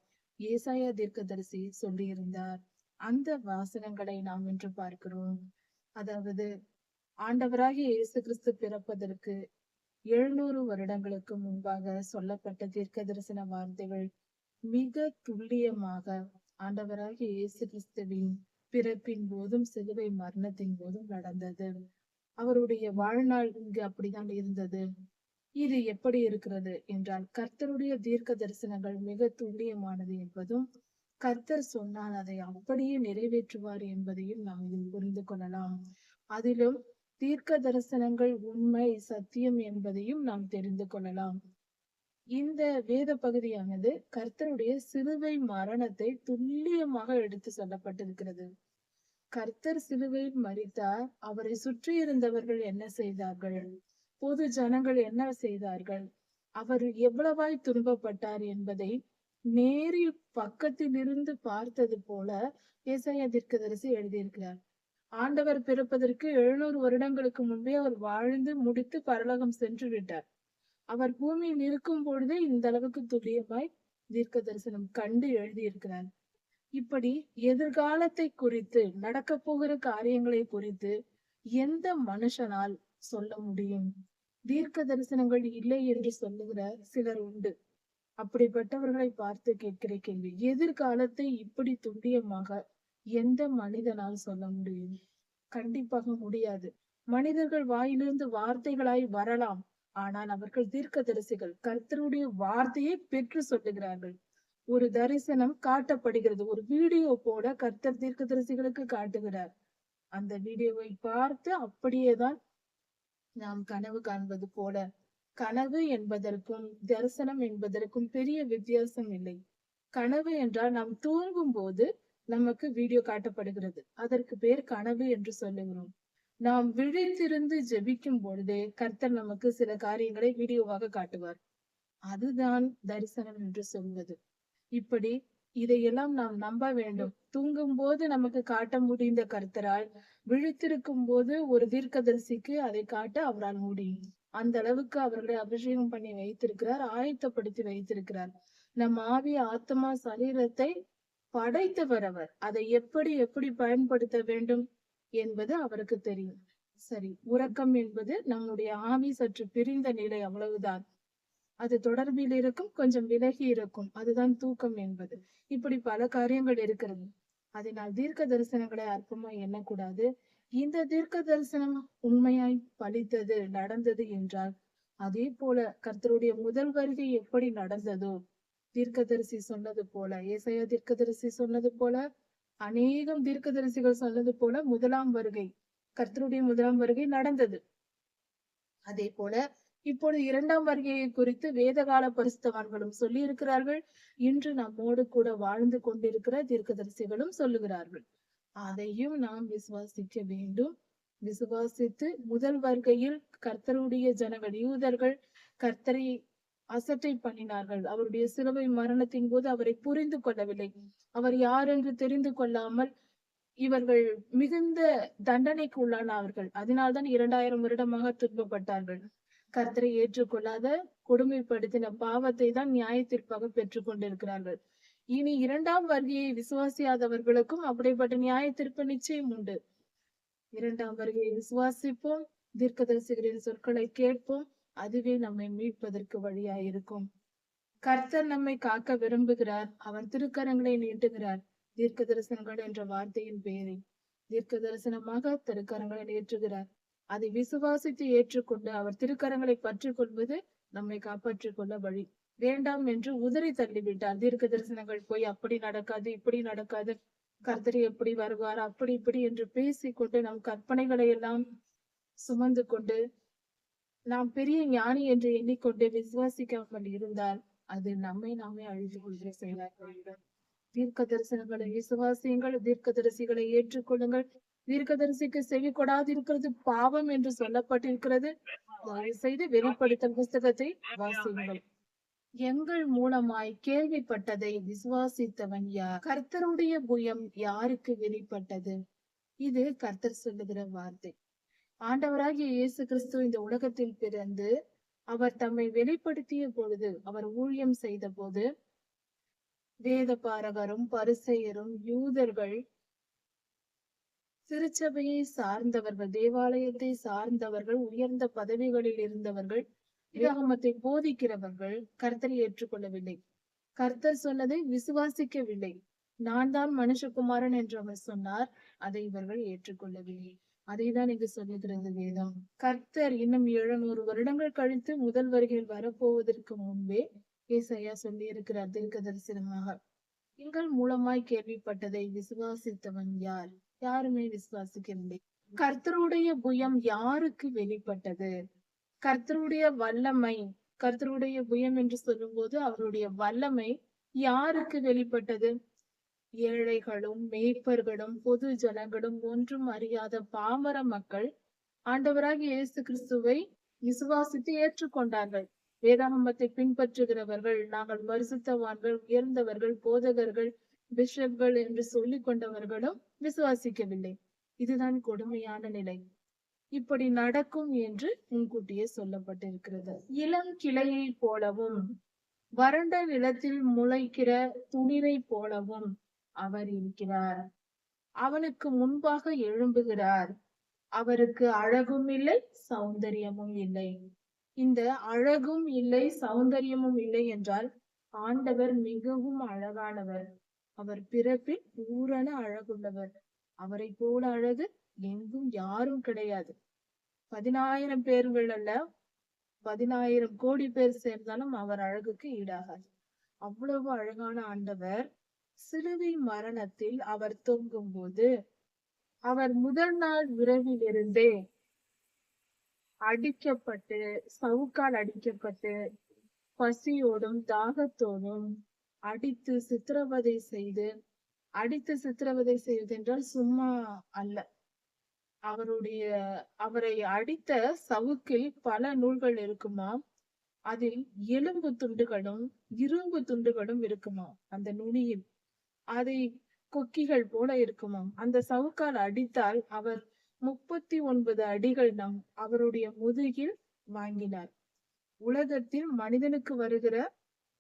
ஏசாயா தீர்க்கதரிசி சொல்லியிருந்தார். அந்த வாசனங்களை நாம் இன்று பார்க்கிறோம். அதாவது ஆண்டவராகிய இயேசு கிறிஸ்து பிறப்பதற்கு 700 வருடங்களுக்கு முன்பாக சொல்லப்பட்ட தீர்க்க தரிசன வார்த்தைகள் மிக துல்லியமாக ஆண்டவராகிய இயேசு கிறிஸ்துவின் பிறப்பின் போதும் சிலுவை மரணத்தின் போதும் நடந்தது. அவருடைய வாழ்நாள் இங்கு அப்படிதான் இருந்தது. இது எப்படி இருக்கிறது என்றால், கர்த்தருடைய தீர்க்க தரிசனங்கள் மிக துல்லியமானது என்பதும், கர்த்தர் சொன்னால் அதை அப்படியே நிறைவேற்றுவார் என்பதையும் நாம் இதில் புரிந்து கொள்ளலாம். அதிலும் தீர்க்க தரிசனங்கள் உண்மை, சத்தியம் என்பதையும் நாம் தெரிந்து கொள்ளலாம். இந்த வேத பகுதியானது கர்த்தருடைய சிலுவை மரணத்தை துல்லியமாக எடுத்து சொல்லப்பட்டிருக்கிறது. கர்த்தர் சிலுவையில் மரித்தார். அவரை சுற்றி இருந்தவர்கள் என்ன செய்தார்கள், பொது ஜனங்கள் என்ன செய்தார்கள், அவர் எவ்வளவாய் துன்பப்பட்டார் என்பதை நேரில் பக்கத்தில் இருந்து பார்த்தது போல ஏசாயா தீர்க்கதரிசி எழுதியிருக்கிறார். ஆண்டவர் பிறப்பதற்கு 700 வருடங்களுக்கு முன்பே அவர் வாழ்ந்து முடித்து பரலோகம் சென்று விட்டார். அவர் பூமியில் இருக்கும் பொழுதே இந்த அளவுக்கு துல்லியமாய் தீர்க்க தரிசனம் கண்டு எழுதியிருக்கிறார். இப்படி எதிர்காலத்தை குறித்து, நடக்க போகிற காரியங்களை குறித்து எந்த மனுஷனால் சொல்ல முடியும்? தீர்க்க தரிசனங்கள் இல்லை என்று சொல்லுகிற சிலர் உண்டு. அப்படிப்பட்டவர்களை பார்த்து கேட்கிற கேள்வி, எதிர்காலத்தை இப்படி துல்லியமாக எந்த மனிதனால் சொல்ல முடியும்? கண்டிப்பாக முடியாது. மனிதர்கள் வாயிலிருந்து வார்த்தைகளாய் வரலாம், ஆனால் அவர்கள் தீர்க்கதரிசிகள். கர்த்தருடைய வார்த்தையை பெற்று சொல்லுகிறார்கள். ஒரு தரிசனம் காட்டப்படுகிறது, ஒரு வீடியோ போல கர்த்தர் தீர்க்கதரிசிகளுக்கு காட்டுகிறார். அந்த வீடியோவை பார்த்து அப்படியேதான் நாம் கனவு காண்பது போல. கனவு என்பதற்கும் தரிசனம் என்பதற்கும் பெரிய வித்தியாசம் இல்லை. கனவு என்றால் நாம் தூங்கும் போது நமக்கு வீடியோ காட்டப்படுகிறது, அதற்கு பேர் கனவு என்று சொல்லுகிறோம். நாம் விழித்திருந்து ஜெபிக்கும் பொழுதே கர்த்தர் நமக்கு சில காரியங்களை வீடியோவாக காட்டுவார். அதுதான் தரிசனம் என்று சொல்வது. இப்படி இதையெல்லாம் நாம் நம்ப வேண்டும். தூங்கும் போது நமக்கு காட்ட முடிந்த கர்த்தரால் விழித்திருக்கும் போது ஒரு தீர்க்கதரிசிக்கு அதை காட்ட அவரால் முடியும். அந்த அளவுக்கு அவர்களை அபிஷேகம் பண்ணி வைத்திருக்கிறார், ஆயத்தப்படுத்தி வைத்திருக்கிறார். நம் ஆவி, ஆத்மா, சரீரத்தை படைத்தவர் அவர். அதை எப்படி எப்படி பயன்படுத்த வேண்டும், என்பது அவருக்கு தெரியும். சரி, உறக்கம் என்பது நம்முடைய ஆவி சற்று பிரிந்த நிலை, அவ்வளவுதான். அது தொடர்பில் இருக்கும், கொஞ்சம் விலகி இருக்கும். அதுதான் தூக்கம் என்பது. இப்படி பல காரியங்கள் இருக்கிறது. அதனால் தீர்க்க தரிசனங்களை அற்பமா எண்ணக்கூடாது. இந்த தீர்க்க தரிசனம் உண்மையாய் பலித்தது, நடந்தது என்றால், அதே போல கர்த்தருடைய முதல் வருகை எப்படி நடந்ததோ, தீர்க்கதரிசி சொன்னது போல, ஏசாயா தீர்க்கதரிசி சொன்னது போல, அநேகம் தீர்க்கதரிசிகள் சொன்னது போல முதலாம் வருகை, கர்த்தருடைய முதலாம் வருகை நடந்தது. அதே போல இப்பொழுது இரண்டாம் வருகையை குறித்து வேதகால பரிசுத்தவான்களும் சொல்லி இருக்கிறார்கள். இன்று நம்மோடு கூட வாழ்ந்து கொண்டிருக்கிற தீர்க்கதரிசிகளும் சொல்லுகிறார்கள். அதையும் நாம் விசுவாசிக்க வேண்டும். விசுவாசித்து முதல் வருகையில் கர்த்தருடைய ஜனங்கள் யூதர்கள் கர்த்தரை அசட்டை பண்ணினார்கள். அவருடைய சிலுவை மரணத்தின் போது அவரை புரிந்து கொள்ளவில்லை. அவர் யார் என்று தெரிந்து கொள்ளாமல் இவர்கள் மிகுந்த தண்டனைக்கு உள்ளானார்கள். அதனால்தான் 2000 வருடமாக துன்பப்பட்டார்கள். கர்த்தரை ஏற்றுக்கொள்ளாத, கொடுமைப்படுத்தின பாவத்தை தான் நியாய தீர்ப்பாக பெற்றுக் கொண்டிருக்கிறார்கள். இனி இரண்டாம் வருகையை விசுவாசியாதவர்களுக்கும் அப்படிப்பட்ட நியாய தீர்ப்பு நிச்சயம் உண்டு. இரண்டாம் வருகையை விசுவாசிப்போம், தீர்க்கதரிசிகளின் சொற்களை கேட்போம். அதுவே நம்மை மீட்பதற்கு வழியாயிருக்கும். கர்த்தர் நம்மை காக்க விரும்புகிறார். அவர் திருக்கரங்களை நீட்டுகிறார். தீர்க்க தரிசனங்கள் என்ற வார்த்தையின் பெயரில் தீர்க்க தரிசனமாக திருக்கரங்களை ஏற்றுகிறார். அதை விசுவாசித்து ஏற்றுக்கொண்டு அவர் திருக்கரங்களை பற்றி கொள்வது நம்மை காப்பாற்றிக் கொள்ள வழி. வேண்டாம் என்று உதறி தள்ளிவிட்டார். தீர்க்க தரிசனங்கள் போய் அப்படி நடக்காது, இப்படி நடக்காது, கர்த்தர் எப்படி வருவார், அப்படி இப்படி என்று பேசிக்கொண்டு நம் கற்பனைகளை எல்லாம் சுமந்து கொண்டு நாம் பெரிய ஞானி என்று எண்ணிக்கொண்டு விசுவாசிக்காமல் இருந்தால் அது நம்மை நாமே அழிந்து கொள்கிற செயலாக. தீர்க்க தரிசனங்களை விசுவாசியுங்கள், தீர்க்க தரிசிகளை ஏற்றுக்கொள்ளுங்கள். தீர்க்கதரிசிக்கு செவி கொடாதிருக்கிறது பாவம் என்று சொல்லப்பட்டிருக்கிறது. தயவு செய்து வெளிப்படுத்தல் புஸ்தகத்தை வாசியுங்கள். எங்கள் மூலமாய் கேள்விப்பட்டதை விசுவாசித்தவன் யார்? கர்த்தருடைய புயம் யாருக்கு வெளிப்பட்டது? இது கர்த்தர் சொல்லுகிற வார்த்தை. ஆண்டவராகிய இயேசு கிறிஸ்து இந்த உலகத்தில் பிறந்து அவர் தம்மை வெளிப்படுத்திய பொழுது, அவர் ஊழியம் செய்த போது, வேத பாரகரும் பரிசேயரும் யூதர்கள், திருச்சபையை சார்ந்தவர்கள், தேவாலயத்தை சார்ந்தவர்கள், உயர்ந்த பதவிகளில் இருந்தவர்கள், வேதாகமத்தை போதிக்கிறவர்கள் கர்த்தரை ஏற்றுக்கொள்ளவில்லை. கர்த்தர் சொன்னதை விசுவாசிக்கவில்லை. நான் தான் மனுஷகுமாரன் என்று அவர் சொன்னார். அதை இவர்கள் ஏற்றுக்கொள்ளவில்லை. அதைதான் இங்கு சொல்லுகிறது வேதம். கர்த்தர் இன்னும் 700 வருடங்கள் கழித்து முதல் வருகையில் வரப்போவதற்கு முன்பே ஏசாயா சொல்லி இருக்கிறார் தீர்க்க தரிசனமாக. எங்கள் மூலமாய் கேள்விப்பட்டதை விசுவாசித்தவன் யார்? யாருமே விசுவாசிக்கவில்லை. கர்த்தருடைய புயம் யாருக்கு வெளிப்பட்டது? கர்த்தருடைய வல்லமை, கர்த்தருடைய புயம் என்று சொல்லும் போது அவருடைய வல்லமை யாருக்கு வெளிப்பட்டது? ஏழைகளும் மேய்ப்பர்களும் பொது ஜனங்களும் ஒன்றும் அறியாத பாமர மக்கள் ஆண்டவராகிய இயேசு கிறிஸ்துவை விசுவாசித்து ஏற்றுக்கொண்டார்கள். வேதாகமத்தை பின்பற்றுகிறவர்கள், நாங்கள் பரிசுத்தவான்கள், உயர்ந்தவர்கள், போதகர்கள், பிஷப்கள் என்று சொல்லிக் கொண்டவர்களும் விசுவாசிக்கவில்லை. இதுதான் கொடுமையான நிலை. இப்படி நடக்கும் என்று முன்கூட்டியே சொல்லப்பட்டிருக்கிறது. இளம் கிளையை போலவும் வறண்ட நிலத்தில் முளைக்கிற துளிரை போலவும் அவர் இருக்கிறார். அவனுக்கு முன்பாக எழும்புகிறார். அவருக்கு அழகும் இல்லை, சௌந்தரியமும் இல்லை. இந்த அழகும் இல்லை, சௌந்தரியமும் இல்லை என்றால் ஆண்டவர் மிகவும் அழகானவர். அவர் பிறப்பில் பூரண அழகுள்ளவர். அவரை போல அழகு எங்கும் யாரும் கிடையாது. 10,000 பேர்கள் அல்ல, 10,000 கோடி பேர் சேர்ந்தாலும் அவர் அழகுக்கு ஈடாகாது. அவ்வளவு அழகான ஆண்டவர் சிலுவை மரணத்தில் அவர் தொங்கும் போது அவர் முதல் நாள் இரவிலிருந்தே அடிக்கப்பட்டு, சவுக்கால் அடிக்கப்பட்டு, பசியோடும் தாகத்தோடும் அடித்து சித்திரவதை செய்து, அடித்து சித்திரவதை செய்வது என்றால் சும்மா அல்ல. அவரை அடித்த சவுக்கில் பல நூல்கள் இருக்குமாம். அதில் எலும்பு துண்டுகளும் இரும்பு துண்டுகளும் இருக்குமாம். அந்த நுனியில் அதை கொக்கிகள் போல இருக்குமாம். அந்த சவுக்கால் அடித்தால் அவர் 39 அடிகள் அவருடைய முதுகில் வாங்கினார். உலகத்தில் மனிதனுக்கு வருகிற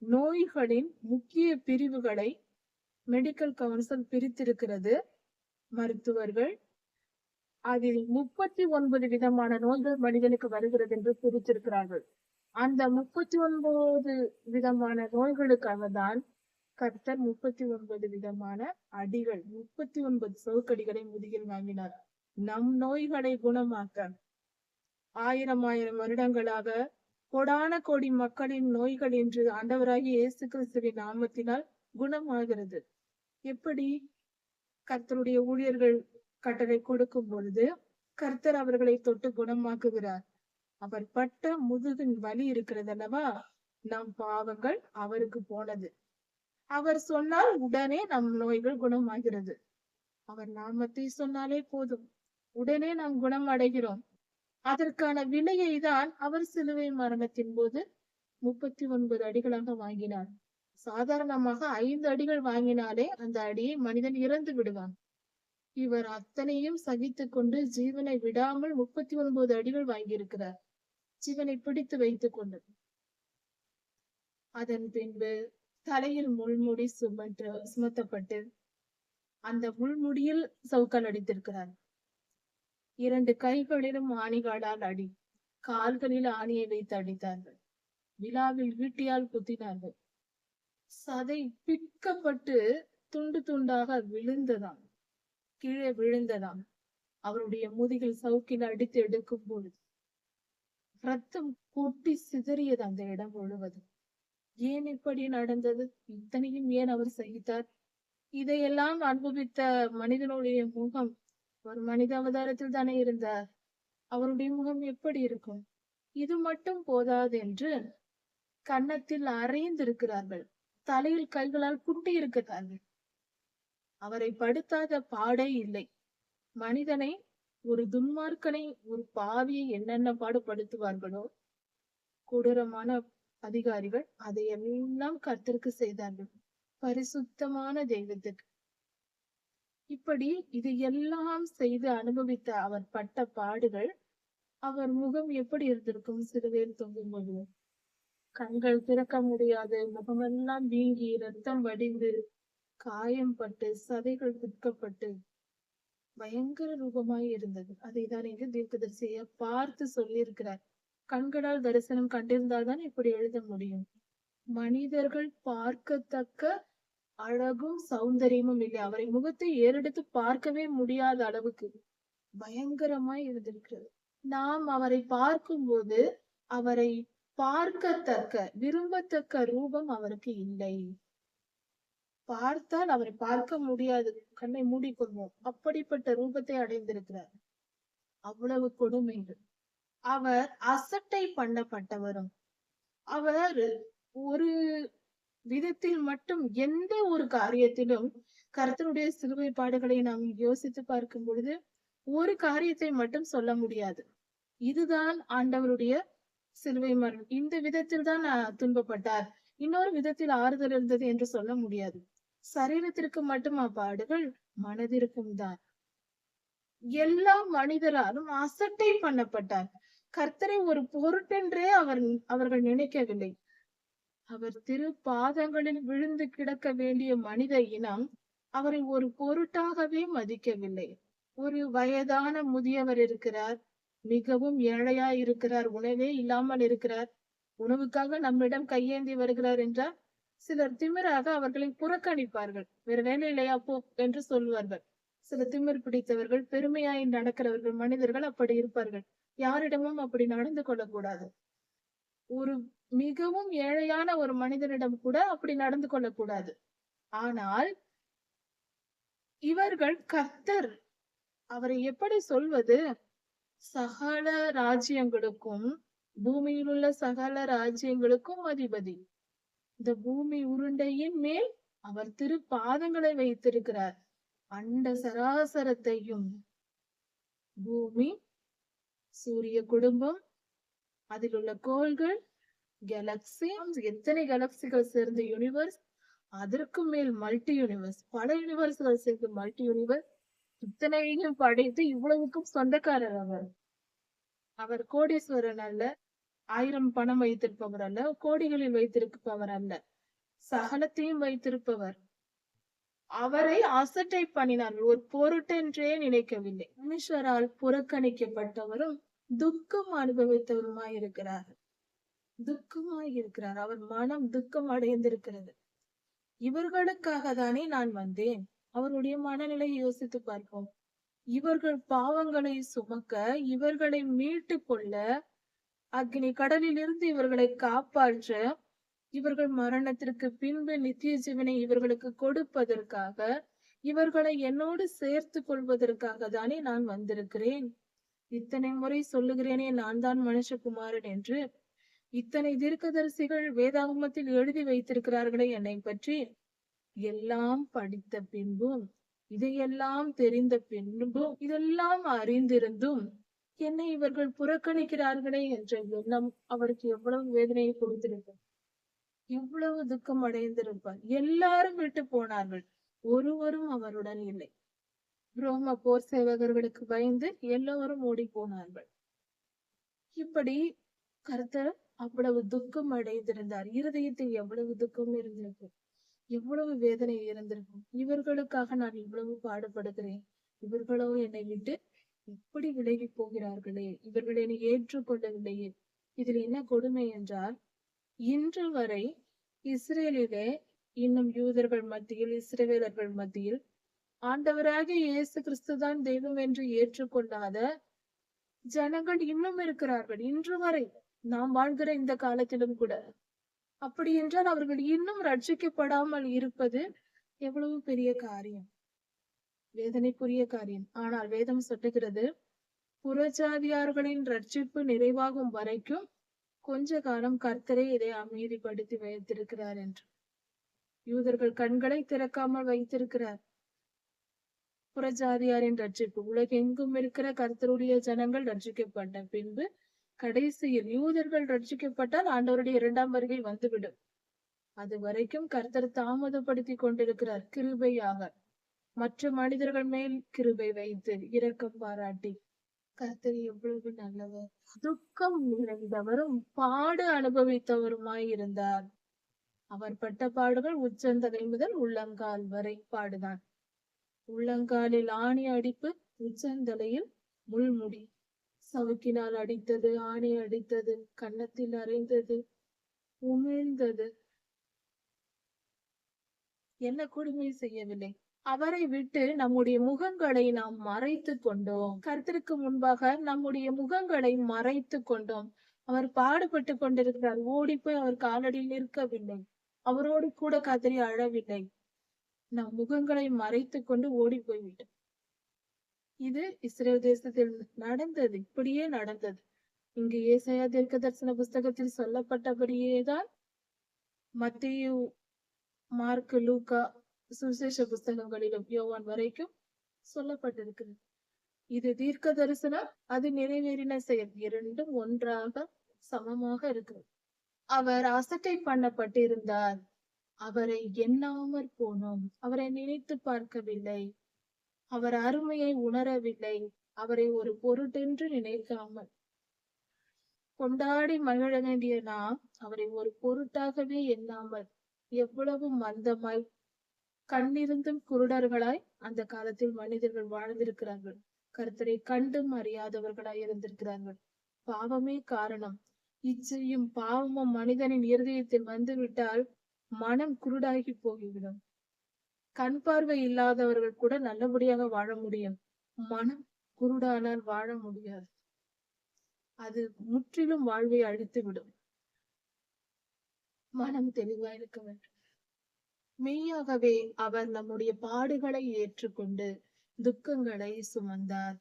நோய்களின் முக்கிய பிரிவுகளை மெடிக்கல் கவுன்சில் பிரித்திருக்கிறது. மருத்துவர்கள் அதில் 39 விதமான நோய்கள் மனிதனுக்கு வருகிறது என்று குறித்திருக்கிறார்கள். அந்த 39 விதமான நோய்களுக்காக தான் கர்த்தர் 39 விதமான அடிகள், 39 சவுக்கடிகளை முதுகில் வாங்கினார். நம் நோய்களை குணமாக்க ஆயிரம் வருடங்களாக கோடான கோடி மக்களின் நோய்கள் என்று ஆண்டவராகிய இயேசு கிறிஸ்துவின் நாமத்தினால் குணமாகிறது. எப்படி? கர்த்தருடைய ஊழியர்கள் கட்டளை கொடுக்கும் பொழுது கர்த்தர் அவர்களை தொட்டு குணமாக்குகிறார். அவர் பட்ட முதுகின் வலி இருக்கிறது அல்லவா, நம் பாவங்கள் அவருக்கு போனது. அவர் சொன்னால் உடனே நம் நோய்கள் குணமாகிறது. அவர் நாமத்தை சொன்னாலே போதும், உடனே நாம் குணம் அடைகிறோம். அதற்கான விலையை தான் அவர் சிலுவை மரணத்தின் போது 39 அடிகளாக வாங்கினார். சாதாரணமாக 5 அடிகள் வாங்கினாலே அந்த அடியை மனிதன் இறந்து விடுவான். இவர் அத்தனையும் சகித்துக் கொண்டு ஜீவனை விடாமல் 39 அடிகள் வாங்கியிருக்கிறார். ஜீவனை பிடித்து வைத்துக் கொண்டு அதன் பின்பு தலையில் முள்முடி சுமத்தப்பட்டு அந்த முள்முடியில் சவுக்கால் அடித்திருக்கிறார். 2 கைகளிலும் ஆணிகளால் அடி, கால்களில் ஆணியை வைத்து அடித்தார்கள். விழாவில் ஈட்டியால் குத்தினார்கள். சதை பிற்கப்பட்டு துண்டு துண்டாக விழுந்ததாம், கீழே விழுந்ததாம். அவருடைய முதுகில் சவுக்கில் அடித்து எடுக்கும் பொழுது ரத்தம் கொட்டி சிதறியது அந்த இடம் முழுவதும். ஏன் இப்படி நடந்தது? இத்தனையும் ஏன் அவர் சகித்தார்? இதையெல்லாம் அனுபவித்த மனிதனுடைய முகம், ஒரு மனித அவதாரத்தில் தானே இருந்தார், அவருடைய முகம் எப்படி இருக்கும்? இது மட்டும் போதாது என்று கன்னத்தில் அறைந்திருக்கிறார்கள், தலையில் கைகளால் குட்டி இருக்கிறார்கள். அவரை படுத்தாத பாடே இல்லை. மனிதனை, ஒரு துன்மார்க்கனை, ஒரு பாவியை என்னென்ன பாடுபடுத்துவார்களோ கொடூரமான அதிகாரிகள், அதையெல்லாம் கர்த்தருக்கு செய்தார்கள், பரிசுத்தமான தெய்வத்துக்கு. இப்படி இதையெல்லாம் செய்து அனுபவித்த அவர் பட்ட பாடுகள், அவர் முகம் எப்படி இருந்திருக்கும்? சிலுவையில் தொங்கும் போது கண்கள் திறக்க முடியாது, முகமெல்லாம் வீங்கி ரத்தம் வடிந்து காயம் பட்டு சதைகள் குத்தப்பட்டு பயங்கர ரூபமாய் இருந்தது. அதை தான் இங்கு தீர்க்கதரிசியை பார்த்து சொல்லியிருக்கிறார். கண்களால் தரிசனம் கண்டிருந்தால்தான் இப்படி எழுத முடியும். மனிதர்கள் பார்க்கத்தக்க அழகும் சௌந்தரியமும் இல்லை. அவரை முகத்தை ஏறெடுத்து பார்க்கவே முடியாத அளவுக்கு பயங்கரமாய் இருந்திருக்கிறது. நாம் அவரை பார்க்கும்போது அவரை பார்க்கத்தக்க, விரும்பத்தக்க ரூபம் அவருக்கு இல்லை. பார்த்தால் அவரை பார்க்க முடியாது, கண்ணை மூடிக்கொள்வோம், அப்படிப்பட்ட ரூபத்தை அடைந்திருக்கிறார். அவ்வளவு கொடுமைகள். அவர் அசட்டை பண்ணப்பட்டவரும், அவர் ஒரு விதத்தில் மட்டும், எந்த ஒரு காரியத்திலும் கர்த்தருடைய சிலுவை பாடுகளை நாம் யோசித்து பார்க்கும் பொழுது ஒரு காரியத்தை மட்டும் சொல்ல முடியாது, இதுதான் ஆண்டவருடைய சிலுவை மரணம், இந்த விதத்தில் தான் துன்பப்பட்டார், இன்னொரு விதத்தில் ஆறுதல் இருந்தது என்று சொல்ல முடியாது. சரீரத்திற்கு மட்டும் அப்பாடுகள், மனதிற்கும் தான். எல்லா மனிதராலும் அசட்டை பண்ணப்பட்டார். கர்த்தரை ஒரு பொருட்டென்றே அவர்கள் நினைக்கவில்லை. அவர் திரு பாதங்களில் விழுந்து கிடக்க வேண்டிய மனித இனம் அவரை ஒரு பொருட்டாகவே மதிக்கவில்லை. ஒரு வயதான முதியவர் இருக்கிறார், மிகவும் ஏழையா இருக்கிறார், உணவே இல்லாமல் இருக்கிறார், உணவுக்காக நம்மிடம் கையேந்தி வருகிறார் என்றால் சிலர் திமிராக அவர்களை புறக்கணிப்பார்கள். வேற வேலை இல்லையா போ என்று சொல்வார்கள். சில திமிர் பிடித்தவர்கள், பெருமையாய் நடக்கிறவர்கள், மனிதர்கள் அப்படி இருப்பார்கள். யாரிடமும் அப்படி நடந்து கொள்ளக்கூடாது. ஒரு மிகவும் ஏழையான ஒரு மனிதனிடம் கூட அப்படி நடந்து கொள்ளக்கூடாது. ஆனால் இவர்கள் கர்த்தர் அவரை எப்படி சொல்வது? சகல ராஜ்யங்களுக்கும், பூமியில் உள்ள சகல ராஜ்யங்களுக்கும் அதிபதி. இந்த பூமி உருண்டையின் மேல் அவர் திரு பாதங்களை வைத்திருக்கிறார். அண்ட சராசரத்தையும், பூமி, சூரிய குடும்பம், அதில் உள்ள கோள்கள், கேலக்சி, எத்தனை கேலக்சிகள் சேர்ந்த யூனிவர்ஸ், அதற்கு மேல் மல்டி யூனிவர்ஸ், பல யூனிவர்ஸ்கள் சேர்ந்து மல்டி யூனிவர்ஸ், இத்தனையும் படைத்து இவ்வளவுக்கும் சொந்தக்காரர் அவர். அவர் கோடீஸ்வரன் அல்ல, 1000 பணம் வைத்திருப்பவர் அல்ல, கோடிகளில் வைத்திருப்பவர் அல்ல, சகலத்தையும் வைத்திருப்பவர். அவரை அசட்டை பண்ணினார்கள். ஒரு பொருட்டென்றே நினைக்கவில்லை. மனுஷரால் புறக்கணிக்கப்பட்டவரும் துக்கம் அனுபவித்தவருமாய் இருக்கிறார். துக்கமாய் இருக்கிறார். அவர் மனம் துக்கம் அடைந்திருக்கிறது. இவர்களுக்காக தானே நான் வந்தேன். அவருடைய மனநிலையை யோசித்து பார்ப்போம். இவர்கள் பாவங்களை சுமக்க, இவர்களை மீட்டு கொள்ள, அக்னி கடலிலிருந்து இவர்களை காப்பாற்ற, இவர்கள் மரணத்திற்கு பின்பு நித்திய ஜீவனை இவர்களுக்கு கொடுப்பதற்காக, இவர்களை என்னோடு சேர்த்து கொள்வதற்காக தானே நான் வந்திருக்கிறேன். இத்தனை முறை சொல்லுகிறேனே நான் தான் மனுஷகுமாரன் என்று. இத்தனை தீர்க்கதரிசிகள் வேதாகமத்தில் எழுதி வைத்திருக்கிறார்களே என்னை பற்றி. எல்லாம் படித்த பின்பும், இதையெல்லாம் தெரிந்த பின்பும், இதெல்லாம் அறிந்திருந்தும் என்னை இவர்கள் புறக்கணிக்கிறார்களே என்ற எண்ணம் அவருக்கு எவ்வளவு வேதனையை கொடுத்திருப்பார், எவ்வளவு துக்கம் அடைந்திருப்பார். எல்லாரும் விட்டு போனார்கள், ஒருவரும் அவருடன் இல்லை. ரோம போர் சேவகர்களுக்கு பயந்து எல்லோரும் ஓடி போனார்கள். இப்படி கர்த்தர் அவ்வளவு துக்கம் அடைந்திருந்தார். இருதயத்தில் எவ்வளவு துக்கம் இருந்திருக்கும், எவ்வளவு வேதனை இருந்திருக்கும். இவர்களுக்காக நான் இவ்வளவு பாடுபடுகிறேன், இவர்களோ என்னை விட்டு இப்படி விலகி போகிறார்களே, இவர்கள் என்னை ஏற்றுக்கொள்ளவில்லையே. இதில் என்ன கொடுமை என்றால், இன்று வரை இஸ்ரேலிலே இன்னும் யூதர்கள் மத்தியில், இஸ்ரவேலர்கள் மத்தியில் ஆண்டவராகிய இயேசு கிறிஸ்துதான் தெய்வம் என்று ஏற்றுக்கொள்ளாத ஜனங்கள் இன்னும் இருக்கிறார்கள். இன்று வரை நாம் வாழ்கிற இந்த காலத்திலும் கூட. அப்படி என்றால் அவர்கள் இன்னும் ரட்சிக்கப்படாமல் இருப்பது எவ்வளவு பெரிய காரியம், வேதனைக்குரிய காரியம். ஆனால் வேதம் சொல்லுகிறது, புறஜாதியார்களின் ரட்சிப்பு நிறைவாகும் வரைக்கும் கொஞ்ச காலம் கர்த்தரே இதை அமைதிப்படுத்தி வைத்திருக்கிறார் என்று. யூதர்கள் கண்களை திறக்காமல் வைத்திருக்கிறார். புறஜாதியாரின் ரட்சிப்பு, உலகெங்கும் இருக்கிற கர்த்தருடைய ஜனங்கள் ரட்சிக்கப்பட்ட பின்பு கடைசியில் யூதர்கள் ரட்சிக்கப்பட்டால் ஆண்டவருடைய 2ஆம் வருகை வந்துவிடும். அது வரைக்கும் கர்த்தர் தாமதப்படுத்தி கொண்டிருக்கிறார். கிருபையாக மற்ற மனிதர்கள் மேல் கிருபை வைத்து இரக்கம் பாராட்டி. கர்த்தர் எவ்வளவு நல்லவர். துக்கம் நிறைந்தவரும் பாடு அனுபவித்தவருமாய் இருந்தார். அவர் பட்ட பாடுகள் உச்சந்தலை முதல் உள்ளங்கால் வரை பாடுதான். உள்ளங்காலில் ஆணி அடிப்பு, உச்சந்தலையில் முள்முடி. சவுக்கினால் அடித்தது, ஆணி அடித்தது, கன்னத்தில் அறைந்தது, உமிழ்ந்தது. என்ன கொடுமை செய்யவில்லை. அவரை விட்டு நம்முடைய முகங்களை நாம் மறைத்து கொண்டோம். கர்த்தருக்கு முன்பாக நம்முடைய முகங்களை மறைத்து கொண்டோம். அவர் பாடுபட்டு கொண்டிருக்கிறார். ஓடி போய் அவர் காலடியில் நிற்கவில்லை. அவரோடு கூட கதறி அழவில்லை. நம் முகங்களை மறைத்து கொண்டு ஓடி போய்விட்டோம். இது இஸ்ரேல் தேசத்தில் நடந்தது. இப்படியே நடந்தது. இங்கு ஏசாயா தீர்க்க தரிசன புஸ்தகத்தில் சொல்லப்பட்டபடியேதான் மத்தேயு, மார்க்கு, லூக்கா சுவிசேஷ புஸ்தகங்களிலும் யோவான் வரைக்கும் சொல்லப்பட்டிருக்கிறது. இது தீர்க்க தரிசனம், அது நிறைவேறின செயல். இரண்டும் ஒன்றாக சமமாக இருக்கிறது. அவர் அசட்டை பண்ணப்பட்டிருந்தார். அவரை எண்ணாமற் போனோம். அவரை நினைத்து பார்க்கவில்லை. அவர் அருமையை உணரவில்லை. அவரை ஒரு பொருட்டென்று நினைக்காமல் கொண்டாடி மகிழ வேண்டிய நாம் அவரை ஒரு பொருட்டாகவே எண்ணாமல் எவ்வளவு மந்தமாய், கண்ணிருந்தும் குருடர்களாய் அந்த காலத்தில் மனிதர்கள் வாழ்ந்திருக்கிறார்கள். கர்த்தரை கண்டும் அறியாதவர்களாய் இருந்திருக்கிறார்கள். பாவமே காரணம். இச்சையும் பாவமும் மனிதனின் இருதயத்தில் வந்துவிட்டால் மனம் குருடாகி போய்விடும். கண் பார்வை இல்லாதவர்கள் கூட நல்லபடியாக வாழ முடியும். மனம் குருடானால் வாழ முடியாது. அது முற்றிலும் வாழ்வை அழித்து விடும். மனம் தெளிவா இருக்க வேண்டும். மெய்யாகவே அவர் நம்முடைய பாடுகளை ஏற்றுக்கொண்டு துக்கங்களை சுமந்தார்.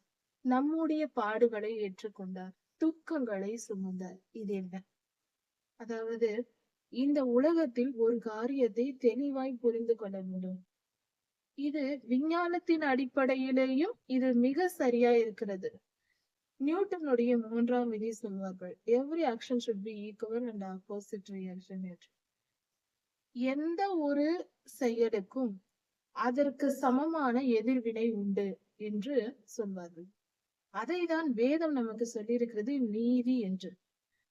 நம்முடைய பாடுகளை ஏற்றுக்கொண்டார், துக்கங்களை சுமந்தார். இது என்ன? அதாவது இந்த உலகத்தில் ஒரு காரியத்தை தெளிவாய் புரிந்து கொள்ள வேண்டும். இது விஞ்ஞானத்தின் அடிப்படையிலேயும் இது மிக சரியா இருக்கிறது. நியூட்டனுடைய 3ஆம் விதி சொல்வார்கள், every action should be equal and opposite reaction. எந்த ஒரு செயலுக்கும் அதற்கு சமமான எதிர்வினை உண்டு என்று சொல்வார்கள். அதைதான் வேதம் நமக்கு சொல்லியிருக்கிறது நீதி என்று.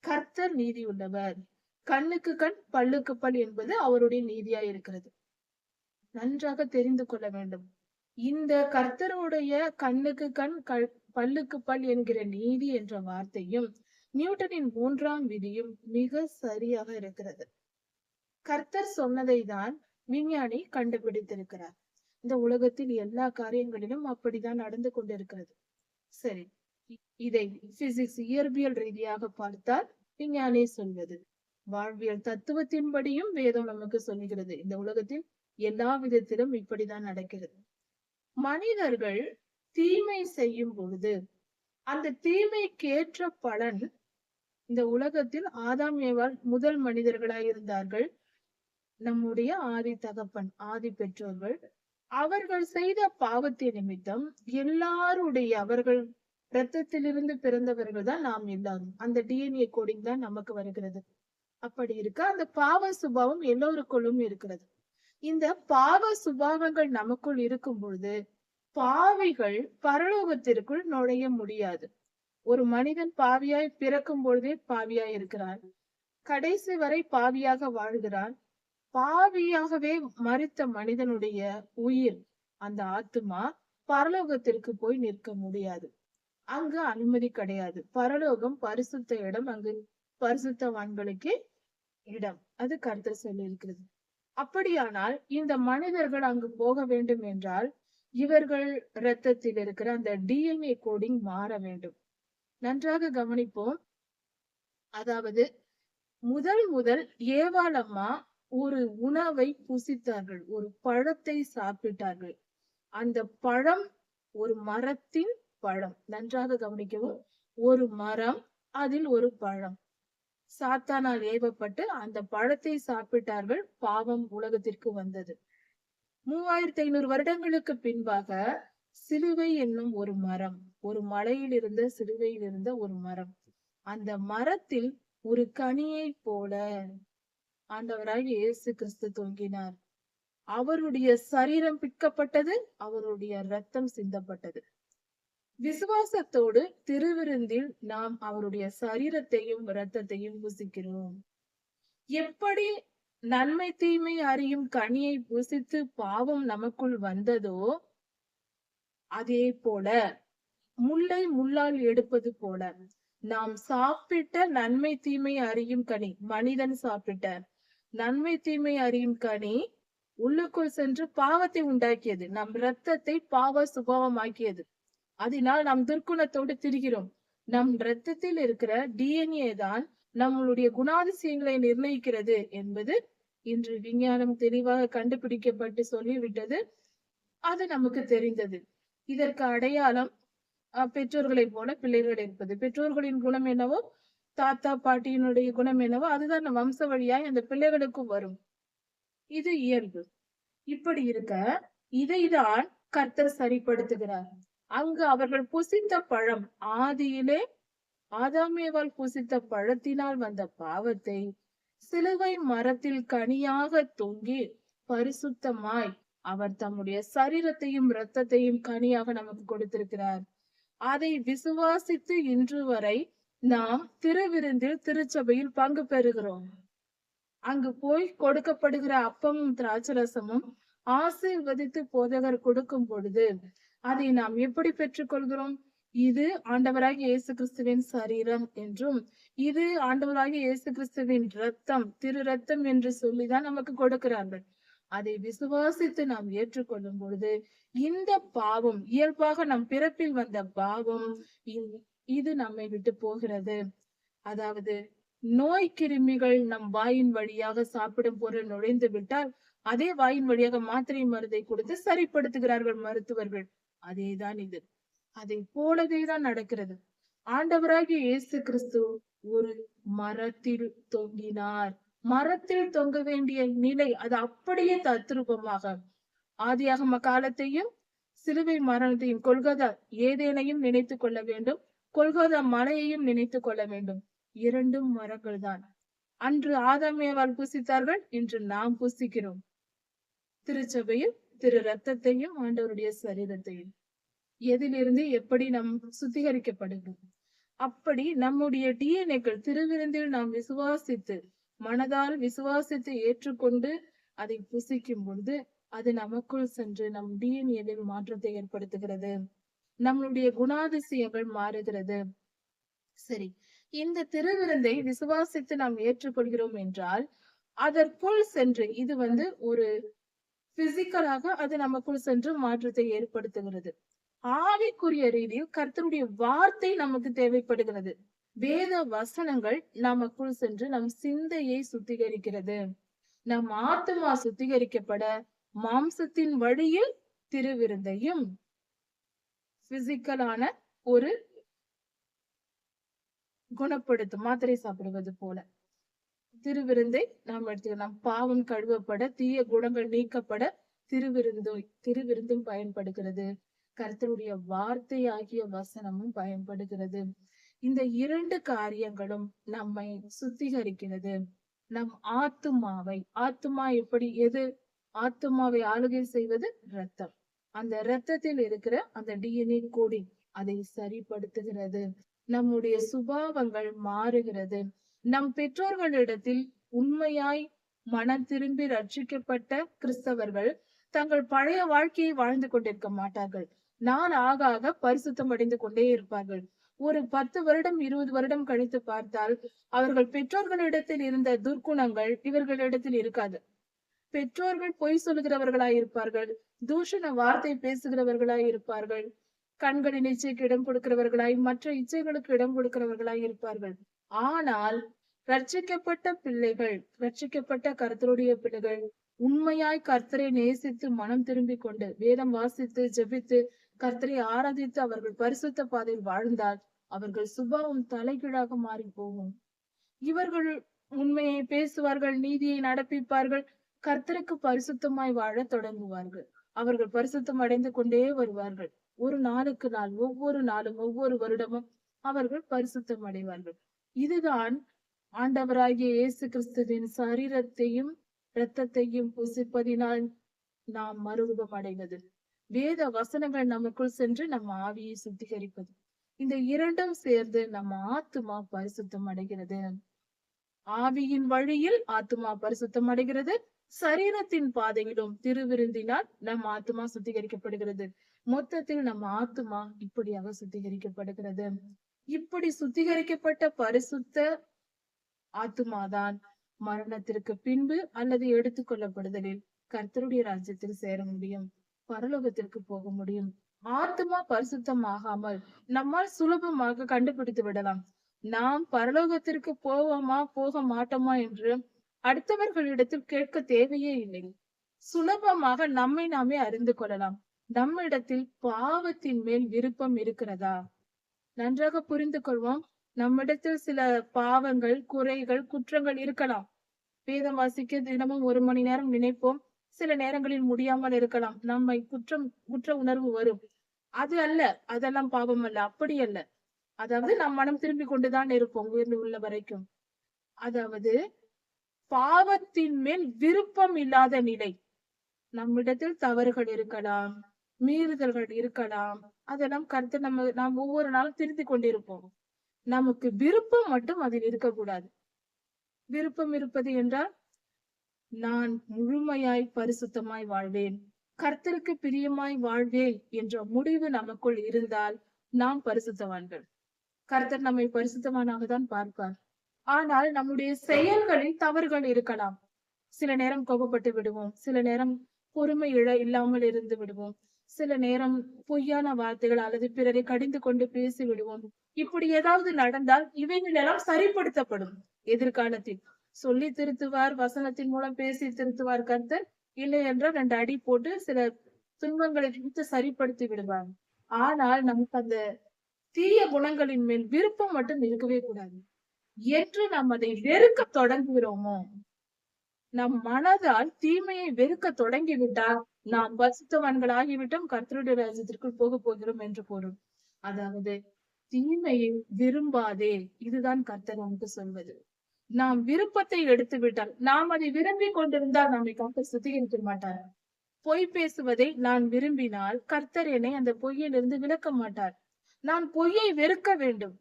கர்த்தர் நீதி உள்ளவர். கண்ணுக்கு கண் பல்லுக்கு பல் என்பது அவருடைய நீதியா இருக்கிறது. நன்றாக தெரிந்து கொள்ள வேண்டும். இந்த கர்த்தருடைய கண்ணுக்கு கண் பல்லுக்கு பல் என்கிற நீதி என்ற வார்த்தையும் நியூட்டனின் 3ஆம் விதியும் மிக சரியாக இருக்கிறது. கர்த்தர் சொன்னதை தான் விஞ்ஞானி கண்டுபிடித்திருக்கிறார். இந்த உலகத்தில் எல்லா காரியங்களிலும் அப்படிதான் நடந்து கொண்டிருக்கிறது. சரி, இதை பிசிக்ஸ் இயற்பியல் ரீதியாக பார்த்தால் விஞ்ஞானி சொல்வது, வாழ்வியல் தத்துவத்தின்படியும் வேதம் நமக்கு சொல்லுகிறது, இந்த உலகத்தில் எல்லா விதத்திலும் இப்படிதான் நடக்கிறது. மனிதர்கள் தீமை செய்யும் பொழுது அந்த தீமைக்கேற்ற பலன் இந்த உலகத்தில் ஆதாம் ஏவாள் முதல் மனிதர்களாய் இருந்தார்கள். நம்முடைய ஆதி தகப்பன், ஆதி பெற்றோர்கள், அவர்கள் செய்த பாவத்தின் நிமித்தம் எல்லாருடைய அவர்கள் இரத்தத்திலிருந்து பிறந்தவர்கள் தான் நாம் எல்லாரும். அந்த டிஎன்ஏ கோடிங் தான் நமக்கு வருகிறது. அப்படி இருக்க அந்த பாவ சுபாவம் எல்லோருக்குள்ளும் இருக்கிறது. இந்த பாவ சுபாவங்கள் நமக்குள் இருக்கும் பொழுது பாவிகள் பரலோகத்திற்குள் நுழைய முடியாது. ஒரு மனிதன் பாவியாய் பிறக்கும் பொழுதே பாவியாய் இருக்கிறான், கடைசி வரை பாவியாக வாழ்கிறான். பாவியாகவே மரித்த மனிதனுடைய உயிர், அந்த ஆத்துமா பரலோகத்திற்கு போய் நிற்க முடியாது. அங்கு அனுமதி கிடையாது. பரலோகம் பரிசுத்த இடம், அங்கு பரிசுத்தவான்களுக்கு இடம். அது கர்த்தர் சொல்லி இருக்கிறது. அப்படியானால் இந்த மனிதர்கள் அங்கு போக வேண்டும் என்றால் இவர்கள் இரத்தத்தில் இருக்கிற அந்த டிஎன்ஏ கோடிங் மாற வேண்டும். நன்றாக கவனிப்போம். அதாவது முதல் ஏவாள் அம்மா ஒரு உணவை புசித்தார்கள், ஒரு பழத்தை சாப்பிட்டார்கள். அந்த பழம் ஒரு மரத்தின் பழம். நன்றாக கவனிக்கவும், ஒரு மரம், அதில் ஒரு பழம். சாத்தானால் ஏவப்பட்டு அந்த பழத்தை சாப்பிட்டார்கள். பாவம் உலகத்திற்கு வந்தது. 3500 வருடங்களுக்கு பின்பாக சிலுவை என்னும் ஒரு மரம், ஒரு மலையில் இருந்த சிலுவையில் இருந்த ஒரு மரம், அந்த மரத்தில் ஒரு கனியை போல ஆண்டவராய் இயேசு கிறிஸ்து தொங்கினார். அவருடைய சரீரம் பிற்கப்பட்டது, அவருடைய ரத்தம் சிந்தப்பட்டது. விசுவாசத்தோடு திருவிருந்தில் நாம் அவருடைய சரீரத்தையும் இரத்தத்தையும் புசிக்கிறோம். எப்படி நன்மை தீமை அறியும் கனியை புசித்து பாவம் நமக்குள் வந்ததோ, அதே போல முள்ளை முள்ளால் எடுப்பது போல நாம் சாப்பிட்ட நன்மை தீமை அறியும் கனி, மனிதன் சாப்பிட்ட நன்மை தீமை அறியும் கனி உள்ளுக்குள் சென்று பாவத்தை உண்டாக்கியது, நம் இரத்தத்தை பாவ சுபாவமாக்கியது. அதனால் நாம் துர்க்குணத்தோடு திரிகிறோம். நம் இரத்தத்தில் இருக்கிற டிஎன்ஏ தான் நம்மளுடைய குணாதிசயங்களை நிர்ணயிக்கிறது என்பது இன்று விஞ்ஞானம் தெளிவாக கண்டுபிடிக்கப்பட்டு சொல்லிவிட்டது. அது நமக்கு தெரிந்தது. இதற்கு அடையாளம் பெற்றோர்களை போல பிள்ளைகள் இருப்பது. பெற்றோர்களின் குணம் என்னவோ, தாத்தா பாட்டியினுடைய குணம் என்னவோ, அதுதான் வம்ச வழியாய் அந்த பிள்ளைகளுக்கும் வரும். இது இயல்பு. இப்படி இருக்க இதைதான் கர்த்தர் சரிப்படுத்துகிறார். அங்கு அவர்கள் புசித்த பழம், ஆதியிலே ஆதாமேவால் புசித்த பழத்தினால் வந்த பாவத்தை சிலுவை மரத்தில் கனியாக தொங்கி பரிசுத்தமாய் அவர் தம்முடைய சரீரத்தையும் இரத்தத்தையும் கனியாக நமக்கு கொடுத்திருக்கிறார். அதை விசுவாசித்து இன்று வரை நாம் திருவிருந்தில் திருச்சபையில் பங்கு பெறுகிறோம். அங்கு போய் கொடுக்கப்படுகிற அப்பமும் திராட்சரசமும் ஆசீர்வதித்து போதகர் கொடுக்கும் பொழுது அதை நாம் எப்படி பெற்றுக் கொள்கிறோம்? இது ஆண்டவராகிய இயேசு கிறிஸ்துவின் சரீரம் என்றும், இது ஆண்டவராகிய இயேசு கிறிஸ்துவின் ரத்தம், திரு ரத்தம் என்று சொல்லிதான் நமக்கு கொடுக்கிறார்கள். அதை விசுவாசித்து நாம் ஏற்றுக்கொள்ளும் பொழுது இந்த பாவம், இயல்பாக நம் பிறப்பில் வந்த பாவம், இது நம்மை விட்டு போகிறது. அதாவது நோய் கிருமிகள் நம் வாயின் வழியாக சாப்பிடும் பொருள் நுழைந்து விட்டால் அதே வாயின் வழியாக மாத்திரை மருந்தை கொடுத்து சரிப்படுத்துகிறார்கள் மருத்துவர்கள். அதேதான் இது. அதை போலவேதான் நடக்கிறது. ஆண்டவராகிய இயேசு கிறிஸ்து ஒரு மரத்தில் தொங்கினார். மரத்தில் தொங்க வேண்டிய நிலை அது அப்படியே தத்ரூபமாக ஆதியாகம காலத்தையும் சிலுவை மரணத்தையும், கொல்கதா ஏதேனையும் நினைத்து கொள்ள வேண்டும், கொல்கதா மலையையும் நினைத்து கொள்ள வேண்டும். இரண்டும் மரங்கள் தான். அன்று ஆதாமேவால் புசித்தார்கள், இன்று நாம் புசிக்கிறோம். திருச்சபையில் திரு ரத்தத்தையும் ஆண்டவருடைய சரீரத்தையும். எதிலிருந்து எப்படி நாம் சுத்திகரிக்கப்படுகிறோம்? அப்படி நம்முடைய டிஎன்ஏக்கள் திருவிருந்தில் நாம் விசுவாசித்து, மனதால் விசுவாசித்து ஏற்றுக்கொண்டு அதை புசிக்கும் பொழுது அது நமக்குள் சென்று நம் டிஎன்ஏவில் மாற்றத்தை ஏற்படுத்துகிறது. நம்மளுடைய குணாதிசயங்கள் மாறுகிறது. சரி, இந்த திருவிருந்தை விசுவாசித்து நாம் ஏற்றுக்கொள்கிறோம் என்றால், அதற்குள் சென்று இது ஒரு பிசிக்கலாக அது நமக்குள் சென்று மாற்றத்தை ஏற்படுத்துகிறது. ஆவிக்குரிய ரீதியில் கர்த்தருடைய வார்த்தை நமக்கு தேவைப்படுகிறது. வேத வசனங்கள் நமக்குள் சென்று நம் சிந்தையை சுத்திகரிக்கிறது. நம் ஆத்துமா சுத்திகரிக்கப்பட மாம்சத்தின் வழியில் திருவிருந்தையும் பிசிக்கலான ஒரு குணப்படுத்தும் மாத்திரை சாப்பிடுவது போல திருவிருந்தை நாம் எடுத்துக்கலாம். பாவம் கழுவப்பட தீய குணங்கள் நீக்கப்பட திருவிருந்தும் பயன்படுகிறது. கர்த்தருடைய வார்த்தை ஆகிய வசனமும் பயன்படுகிறது. இந்த இரண்டு காரியங்களும் நம்மை சுத்திகரிக்கிறது. நம் ஆத்துமா எப்படி ஆத்துமாவை ஆளுகை செய்வது ரத்தம். அந்த ரத்தத்தில் இருக்கிற அந்த டிஎன்ஏ கோடிங் அதை சரிப்படுத்துகிறது. நம்முடைய சுபாவங்கள் மாறுகிறது. நம் பெற்றோர்களிடத்தில் உண்மையாய் மனம் திரும்பி ரட்சிக்கப்பட்ட கிறிஸ்தவர்கள் தங்கள் பழைய வாழ்க்கையை வாழ்ந்து கொண்டிருக்க மாட்டார்கள். நாள் ஆக ஆக பரிசுத்தம் அடைந்து கொண்டே இருப்பார்கள். ஒரு 10 வருடம் 20 வருடம் கழித்து பார்த்தால் அவர்கள் பெற்றோர்களிடத்தில் இருந்த துர்க்குணங்கள் இவர்களிடத்தில் இருக்காது. பெற்றோர்கள் பொய் சொல்லுகிறவர்களாய் இருப்பார்கள். தூஷண வார்த்தை பேசுகிறவர்களாய் இருப்பார்கள். கண்களின் இச்சைக்கு இடம் கொடுக்கிறவர்களாய் மற்ற இச்சைகளுக்கு இடம் கொடுக்கிறவர்களாய் இருப்பார்கள். ஆனால் ரட்சிக்கப்பட்ட கர்த்தருடைய பிள்ளைகள் உண்மையாய் கர்த்தரை நேசித்து மனம் திரும்பிக் கொண்டு வேதம் வாசித்து ஜெபித்து கர்த்தரை ஆராதித்து அவர்கள் பரிசுத்த பாதையில் வாழ்ந்தால் அவர்கள் சுபாவம் தலைகீழாக மாறி போகும். இவர்கள் உண்மையை பேசுவார்கள், நீதியை நடப்பிப்பார்கள், கர்த்தருக்கு பரிசுத்தமாய் வாழ தொடங்குவார்கள். அவர்கள் பரிசுத்தம் அடைந்து கொண்டே வருவார்கள். ஒரு நாளுக்கு நாள் ஒவ்வொரு நாளும் ஒவ்வொரு வருடமும் அவர்கள் பரிசுத்தம் அடைவார்கள். இதுதான் ஆண்டவராகிய இயேசு கிறிஸ்துவின் சரீரத்தையும் இரத்தத்தையும் புசிப்பதினால் நாம் மறுரூபம் அடைவது. வேத வசனங்கள் நமக்குள் சென்று நம்ம ஆவியை சுத்திகரிப்பது. இந்த இரண்டும் சேர்ந்து நம்ம ஆத்துமா பரிசுத்தம் அடைகிறது. ஆவியின் வழியில் ஆத்துமா பரிசுத்தம் அடைகிறது. சரீரத்தின் பாதையிலும் திருவிருந்தினால் நம் ஆத்துமா சுத்திகரிக்கப்படுகிறது. மொத்தத்தில் நம்ம ஆத்துமா இப்படியாக சுத்திகரிக்கப்படுகிறது. இப்படி சுத்திகரிக்கப்பட்ட பரிசுத்த ஆத்துமாதான் மரணத்திற்கு பின்பு அல்லது எடுத்துக்கொள்ளப்படுதலில் கர்த்தருடைய ராஜ்யத்தில் சேர முடியும், பரலோகத்திற்கு போக முடியும். ஆத்துமா பரிசுத்தமாகாமல் நம்மால் சுலபமாக கண்டுபிடித்து விடலாம். நாம் பரலோகத்திற்கு போவோமா போக மாட்டோமா என்று அடுத்தவர்களிடத்தில் கேட்க தேவையே இல்லை. சுலபமாக நம்மை நாமே அறிந்து கொள்ளலாம். நம்மிடத்தில் பாவத்தின் மேல் விருப்பம் இருக்கிறதா? நன்றாக புரிந்து கொள்வோம். நம்மிடத்தில் சில பாவங்கள், குறைகள், குற்றங்கள் இருக்கலாம். வேதம் வாசிக்க தினமும் 1 மணி நேரம் நினைப்போம். சில நேரங்களில் முடியாமல் இருக்கலாம். நம்மை குற்ற உணர்வு வரும். அது அல்ல, அதெல்லாம் பாவம் அல்ல, அப்படி அல்ல. அதாவது நாம் மனம் திரும்பி கொண்டுதான் இருப்போம் உயிர்ந்து உள்ள வரைக்கும். அதாவது பாவத்தின் மேல் விருப்பம் இல்லாத நிலை. நம்மிடத்தில் தவறுகள் இருக்கலாம், மீறுதல்கள் இருக்கலாம். அதெல்லாம் கருத்து நாம் ஒவ்வொரு நாளும் திருத்திக் கொண்டிருப்போம். நமக்கு விருப்பம் மட்டும் அதில் இருக்கக்கூடாது. விருப்பம் இருப்பது என்றால் நான் முழுமையாய் பரிசுத்தமாய் வாழ்வேன், கர்த்தருக்கு பிரியமாய் வாழ்வேன் என்ற முடிவு நமக்குள் இருந்தால் நாம் பரிசுத்தவான்கள். கர்த்தர் நம்மை பரிசுத்தவானாக தான் பார்ப்பார். ஆனால் நம்முடைய செயல்களில் தவறுகள் இருக்கலாம். சில நேரம் கோபப்பட்டு விடுவோம், சில நேரம் பொறுமை இல்லாமல் இருந்து விடுவோம், சில நேரம் பொய்யான வார்த்தைகள் அல்லது பிறரை கடிந்து கொண்டு பேசி விடுவோம். இப்படி ஏதாவது நடந்தால் இவைகள் எல்லாம் சரிப்படுத்தப்படும். எதிர்காலத்தில் சொல்லி திருத்துவார், வசனத்தின் மூலம் பேசி திருத்துவார் கர்த்தர். இல்லை என்றால் 2 அடி போட்டு சில துன்பங்களை குறித்து சரிப்படுத்தி விடுவார். ஆனால் நமக்கு அந்த தீய குணங்களின் மேல் விருப்பம் மட்டும் இருக்கவே கூடாது. என்று நாம் அதை வெறுக்க தொடங்குகிறோமோ, நம் மனதால் தீமையை வெறுக்க தொடங்கிவிட்டால் நாம் பரிசுத்தவான்கள் ஆகிவிட்டோம், கர்த்தருடைய ராஜ்யத்திற்குள் போக போகிறோம் என்று பொருள். அதாவது தீமையை விரும்பாதே, இதுதான் கர்த்தர் நமக்கு சொல்வது. நாம் விருப்பத்தை எடுத்து விட்டால், நாம் அதை விரும்பி கொண்டிருந்தால் நம்மை கர்த்தர் சுத்திகரிக்க மாட்டார். பொய் பேசுவதை நான் விரும்பினால் கர்த்தர் என்னை அந்த பொய்யிலிருந்து விலக்க மாட்டார். நான் பொய்யை வெறுக்க வேண்டும்.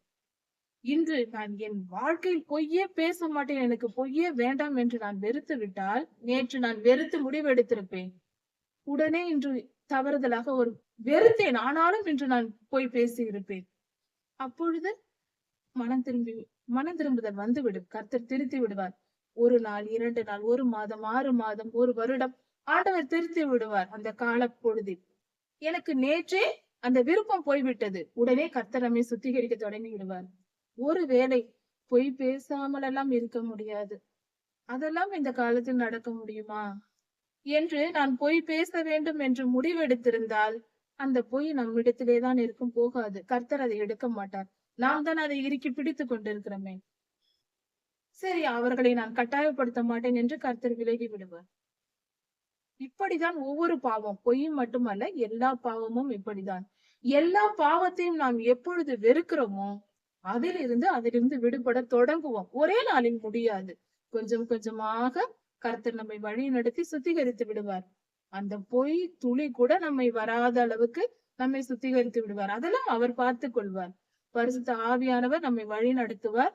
இன்று நான் என் வாழ்க்கையில் பொய்யே பேச மாட்டேன், எனக்கு பொய்யே வேண்டாம் என்று நான் வெறுத்து விட்டால் நேற்று நான் வெறுத்து முடிவெடுத்திருப்பேன். உடனே இன்று தவறுதலாக ஒரு வெறுத்தேன், ஆனாலும் இன்று நான் போய் பேசி இருப்பேன். அப்பொழுது மனம் திரும்பி மனம் திரும்புதல் வந்துவிடும். கர்த்தர் திருத்தி விடுவார். 1 நாள், 2 நாள், 1 மாதம், 6 மாதம், 1 வருடம் ஆண்டவர் திருத்தி விடுவார் அந்த கால பொழுதில். எனக்கு நேற்றே அந்த விருப்பம் போய்விட்டது. உடனே கர்த்தர் நம்மை சுத்திகரிக்க தொடங்கி விடுவார். ஒருவேளை பொய் பேசாமல் எல்லாம் இருக்க முடியாது. அதெல்லாம் இந்த காலத்தில் நடக்க முடியுமா என்று நான் பொய் பேச வேண்டும் என்று முடிவெடுத்திருந்தால் அந்த பொய் நம்மிடத்திலே தான் இருக்கும், போகாது. கர்த்தர் அதை எடுக்க மாட்டார். நாம் தான் அதை இறுக்கி பிடித்துக் கொண்டிருக்கிறோமே. சரி, அவர்களை நான் கட்டாயப்படுத்த மாட்டேன் என்று கர்த்தர் விலகி விடுவார். இப்படிதான் ஒவ்வொரு பாவம், பொய் மட்டுமல்ல, எல்லா பாவமும் இப்படிதான். எல்லா பாவத்தையும் நாம் எப்பொழுது வெறுக்கிறோமோ அதிலிருந்து விடுபட தொடங்குவோம். ஒரே நாளில் முடியாது. கொஞ்சம் கொஞ்சமாக கர்த்தர் நம்மை வழி நடத்தி சுத்திகரித்து விடுவார். அந்த பொய் துளி கூட நம்மை வராத அளவுக்கு நம்மை சுத்திகரித்து விடுவார். அதெல்லாம் அவர் பார்த்துக் கொள்வார். பரிசுத்த ஆவியானவர் நம்மை வழி நடத்துவார்.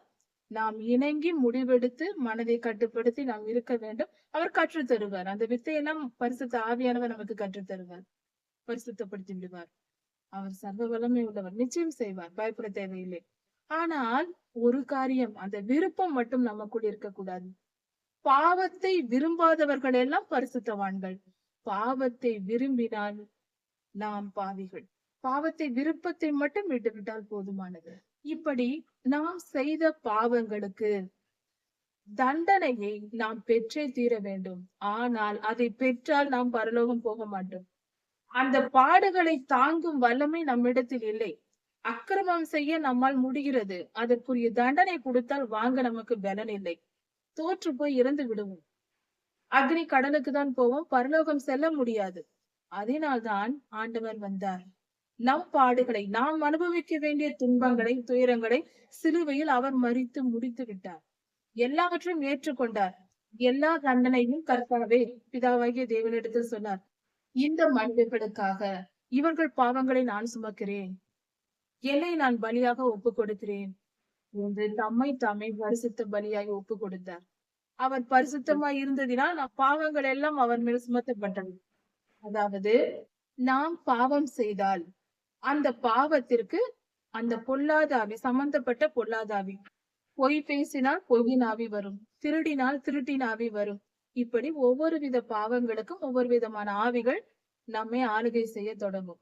நாம் இணங்கி முடிவெடுத்து மனதை கட்டுப்படுத்தி நாம் இருக்க வேண்டும். அவர் கற்றுத் தருவார். அந்த வித்தையெல்லாம் பரிசுத்த ஆவியானவர் நமக்கு கற்றுத் தருவார், பரிசுத்தப்படுத்தி விடுவார். அவர் சர்வ வல்லமை உள்ளவர், நிச்சயம் செய்வார், பயப்பட தேவையில்லை. ஆனால் ஒரு காரியம், அந்த விருப்பம் மட்டும் நமக்குள் இருக்கக்கூடாது. பாவத்தை விரும்பாதவர்கள் எல்லாம் பரிசுத்தவான்கள். பாவத்தை விரும்பினால் நாம் பாவிகள். பாவத்தை விருப்பத்தை மட்டும் விட்டுவிட்டால் போதுமானது. இப்படி நாம் செய்த பாவங்களுக்கு தண்டனையை நாம் பெற்றே தீர வேண்டும். ஆனால் அதை பெற்றால் நாம் பரலோகம் போக மாட்டோம். அந்த பாடுகளை தாங்கும் வல்லமை நம்மிடத்தில் இல்லை. அக்கிரமம் செய்ய நம்மால் முடிகிறது. அதற்குரிய தண்டனை கொடுத்தால் வாங்க நமக்கு பலன் இல்லை. தோற்று போய் இறந்து விடுவோம். அக்னி கடலுக்கு தான் போவோம், பரலோகம் செல்ல முடியாது. அதனால்தான் ஆண்டவர் வந்தார். நம் பாடுகளை, நாம் அனுபவிக்க வேண்டிய துன்பங்களை, துயரங்களை சிலுவையில் அவர் மரித்து முடித்து விட்டார். எல்லாவற்றையும் ஏற்றுக்கொண்டார். எல்லா தண்டனையும் கர்த்தாவே பிதாவாகிய தேவனிடத்தில் சொன்னார், இந்த மனிதர்களுக்காக இவர்கள் பாவங்களை நான் சுமக்கிறேன், என்னை நான் பலியாக ஒப்பு கொடுக்கிறேன் என்று தம்மை தாமே பரிசுத்த பலியாய் ஒப்பு கொடுத்தார். அவர் பரிசுத்தமாய் இருந்ததினால் பாவங்கள் எல்லாம் அவர் மேல் சுமத்தப்பட்டது. அதாவது நாம் பாவம் செய்தால் அந்த பாவத்திற்கு அந்த பொல்லாத ஆவி, சம்பந்தப்பட்ட பொல்லாத ஆவி, பொய் பேசினால் பொய்யின் ஆவி வரும், திருடினால் திருட்டின் ஆவி வரும். இப்படி ஒவ்வொரு வித பாவங்களுக்கும் ஒவ்வொரு விதமான ஆவிகள் நம்மை ஆளுகை செய்ய தொடங்கும்.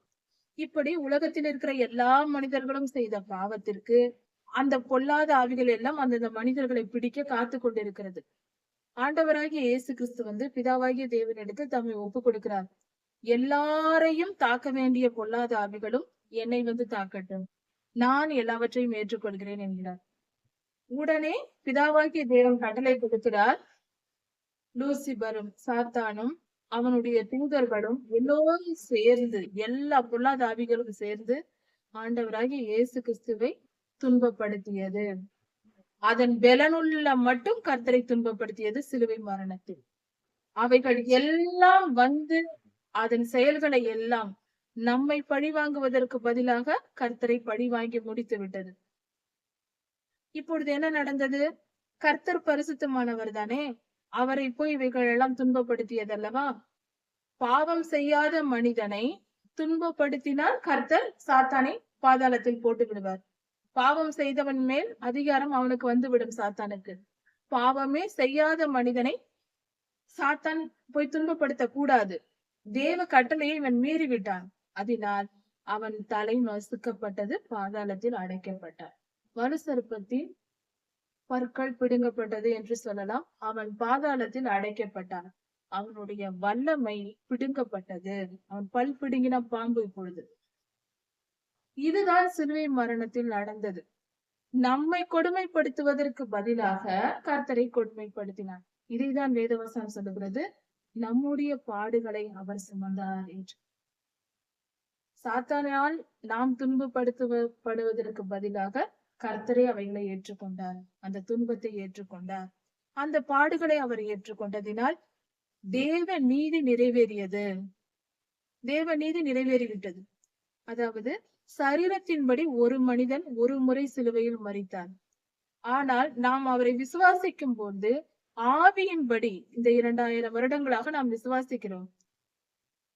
இப்படி உலகத்தில் இருக்கிற எல்லா மனிதர்களும் செய்த பாவத்திற்கு அந்த பொல்லாத ஆவிகள் எல்லாம் அந்தந்த மனிதர்களை பிடிக்க காத்து கொண்டிருக்கிறது. ஆண்டவராகிய இயேசு கிறிஸ்து பிதாவாகிய தேவனிடத்தில் தம்மை ஒப்பு கொடுக்கிறார். எல்லாரையும் தாக்க வேண்டிய பொல்லாத ஆவிகளும் என்னை தாக்கட்டும், நான் எல்லாவற்றையும் ஏற்றுக்கொள்கிறேன் என்கிறார். உடனே பிதாவாகிய தேவன் கட்டளை கொடுக்கிறார். லூசிபரும் சாத்தானும் அவனுடைய தூதர்களும் எல்லோரும் சேர்ந்து, எல்லா பொல்லாத ஆவிகளும் சேர்ந்து ஆண்டவராகிய இயேசு கிறிஸ்துவை துன்பப்படுத்தியது. அதன் பலனுள்ள மட்டும் கர்த்தரை துன்பப்படுத்தியது சிலுவை மரணத்தில். அவைகள் எல்லாம் அதன் செயல்களை எல்லாம் நம்மை பழி வாங்குவதற்கு பதிலாக கர்த்தரை பழி வாங்கி முடித்து விட்டது. இப்பொழுது என்ன நடந்தது? கர்த்தர் பரிசுத்தமானவர் தானே, அவரை போய் இவைகள் எல்லாம் துன்பப்படுத்தியதல்லவா? பாவம் செய்யாத மனிதனை துன்பப்படுத்தினால் கர்த்தர் சாத்தானை பாதாளத்தில் போட்டு விடுவார். பாவம் செய்தவன் மேல் அதிகாரம் அவனுக்கு வந்துவிடும், சாத்தானுக்கு. பாவமே செய்யாத மனிதனை சாத்தான் போய் துன்பப்படுத்த கூடாது. தேவ கட்டளையை இவன் மீறிவிட்டான். அதனால் அவன் தலை நசுக்கப்பட்டது, பாதாளத்தில் அடைக்கப்பட்டான். வலுசற்பத்தின் பற்கள் பிடுங்கப்பட்டது என்று சொல்லலாம். அவன் பாதாளத்தில் அடைக்கப்பட்டான். அவனுடைய வல்லமை பிடுங்கப்பட்டது. அவன் பல் பிடுங்கின பாம்பு. இப்பொழுது இதுதான் சிலுவை மரணத்தில் நடந்தது. நம்மை கொடுமைப்படுத்துவதற்கு பதிலாக கர்த்தரை கொடுமைப்படுத்தினார். இதைதான் வேதவசனம் சொல்லுகிறது, நம்முடைய பாடுகளை அவர் சுமந்தார் என்று. சாத்தானால் நாம் துன்பப்படுத்துவதற்கு பதிலாக கர்த்தரே அவைகளை ஏற்றுக்கொண்டார். அந்த துன்பத்தை ஏற்றுக்கொண்டார். அந்த பாடுகளை அவர் ஏற்றுக்கொண்டதினால் தேவ நீதி நிறைவேறியது. தேவ நீதி நிறைவேறிவிட்டது. அதாவது சரீரத்தின்படி ஒரு மனிதன் ஒரு முறை சிலுவையில் மரித்தார். ஆனால் நாம் அவரை விசுவாசிக்கும் போது ஆவியின்படி இந்த 2000 வருடங்களாக நாம் விசுவாசிக்கிறோம்.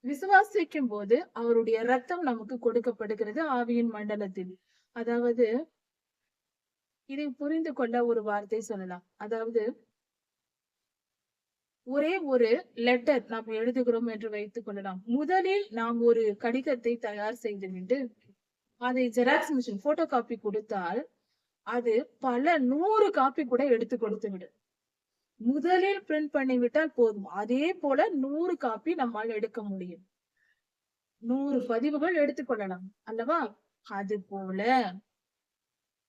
விசுவாசிக்கும் போது அவருடைய ரத்தம் நமக்கு கொடுக்கப்படுகிறது ஆவியின் மண்டலத்தில். அதாவது இதை புரிந்து கொள்ள ஒரு வார்த்தை சொல்லலாம். அதாவது ஒரே ஒரு லெட்டர் நாம் எழுதுகிறோம் என்று வைத்துக் கொள்ளலாம். முதலில் நாம் ஒரு கடிதத்தை தயார் செய்துவிட்டு அதை ஜெராக்ஸ் மிஷின் போட்டோ காப்பி கொடுத்தால் அது பல 100 காப்பி கூட எடுத்து கொடுத்து விடும். முதலில் பிரிண்ட் பண்ணிவிட்டால் போதும். அதே போல 100 காப்பி நம்மால் எடுக்க முடியும். 100 பதிவுகள் எடுத்துக்கொள்ளலாம் அல்லவா? அது போல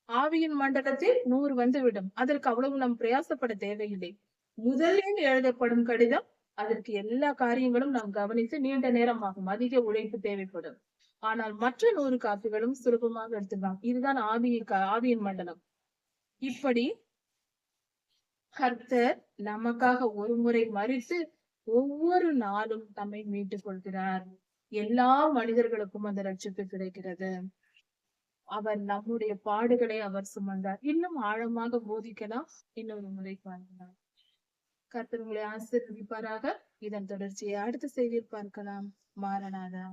ஆவியின் மண்டலத்தில் 100 வந்துவிடும். அதற்கு அவ்வளவு நாம் பிரயாசப்பட தேவையில்லை. முதலில் எழுதப்படும் கடிதம் அதற்கு எல்லா காரியங்களும் நாம் கவனித்து நீண்ட நேரம் ஆகும். அதிக உழைப்பு தேவைப்படும். ஆனால் மற்ற 100 காப்பிகளும் சுலபமாக எடுத்துக்கலாம். இதுதான் ஆவியின் மண்டலம். இப்படி கர்த்தர் நமக்காக ஒரு முறை மரித்து ஒவ்வொரு நாளும் நம்மை மீட்டுக் கொள்கிறார். எல்லா மனிதர்களுக்கும் அந்த ரட்சிப்பு கிடைக்கிறது. அவர் நம்முடைய பாடுகளை அவர் சுமந்தார். இன்னும் ஆழமாக போதிக்கலாம். இன்னொரு முறை பார்க்கலாம். கர்த்தர் உங்களை ஆசீர்வதிப்பாராக. இதன் தொடர்ச்சியை அடுத்த செய்தியில் பார்க்கலாம். மாரநாதா.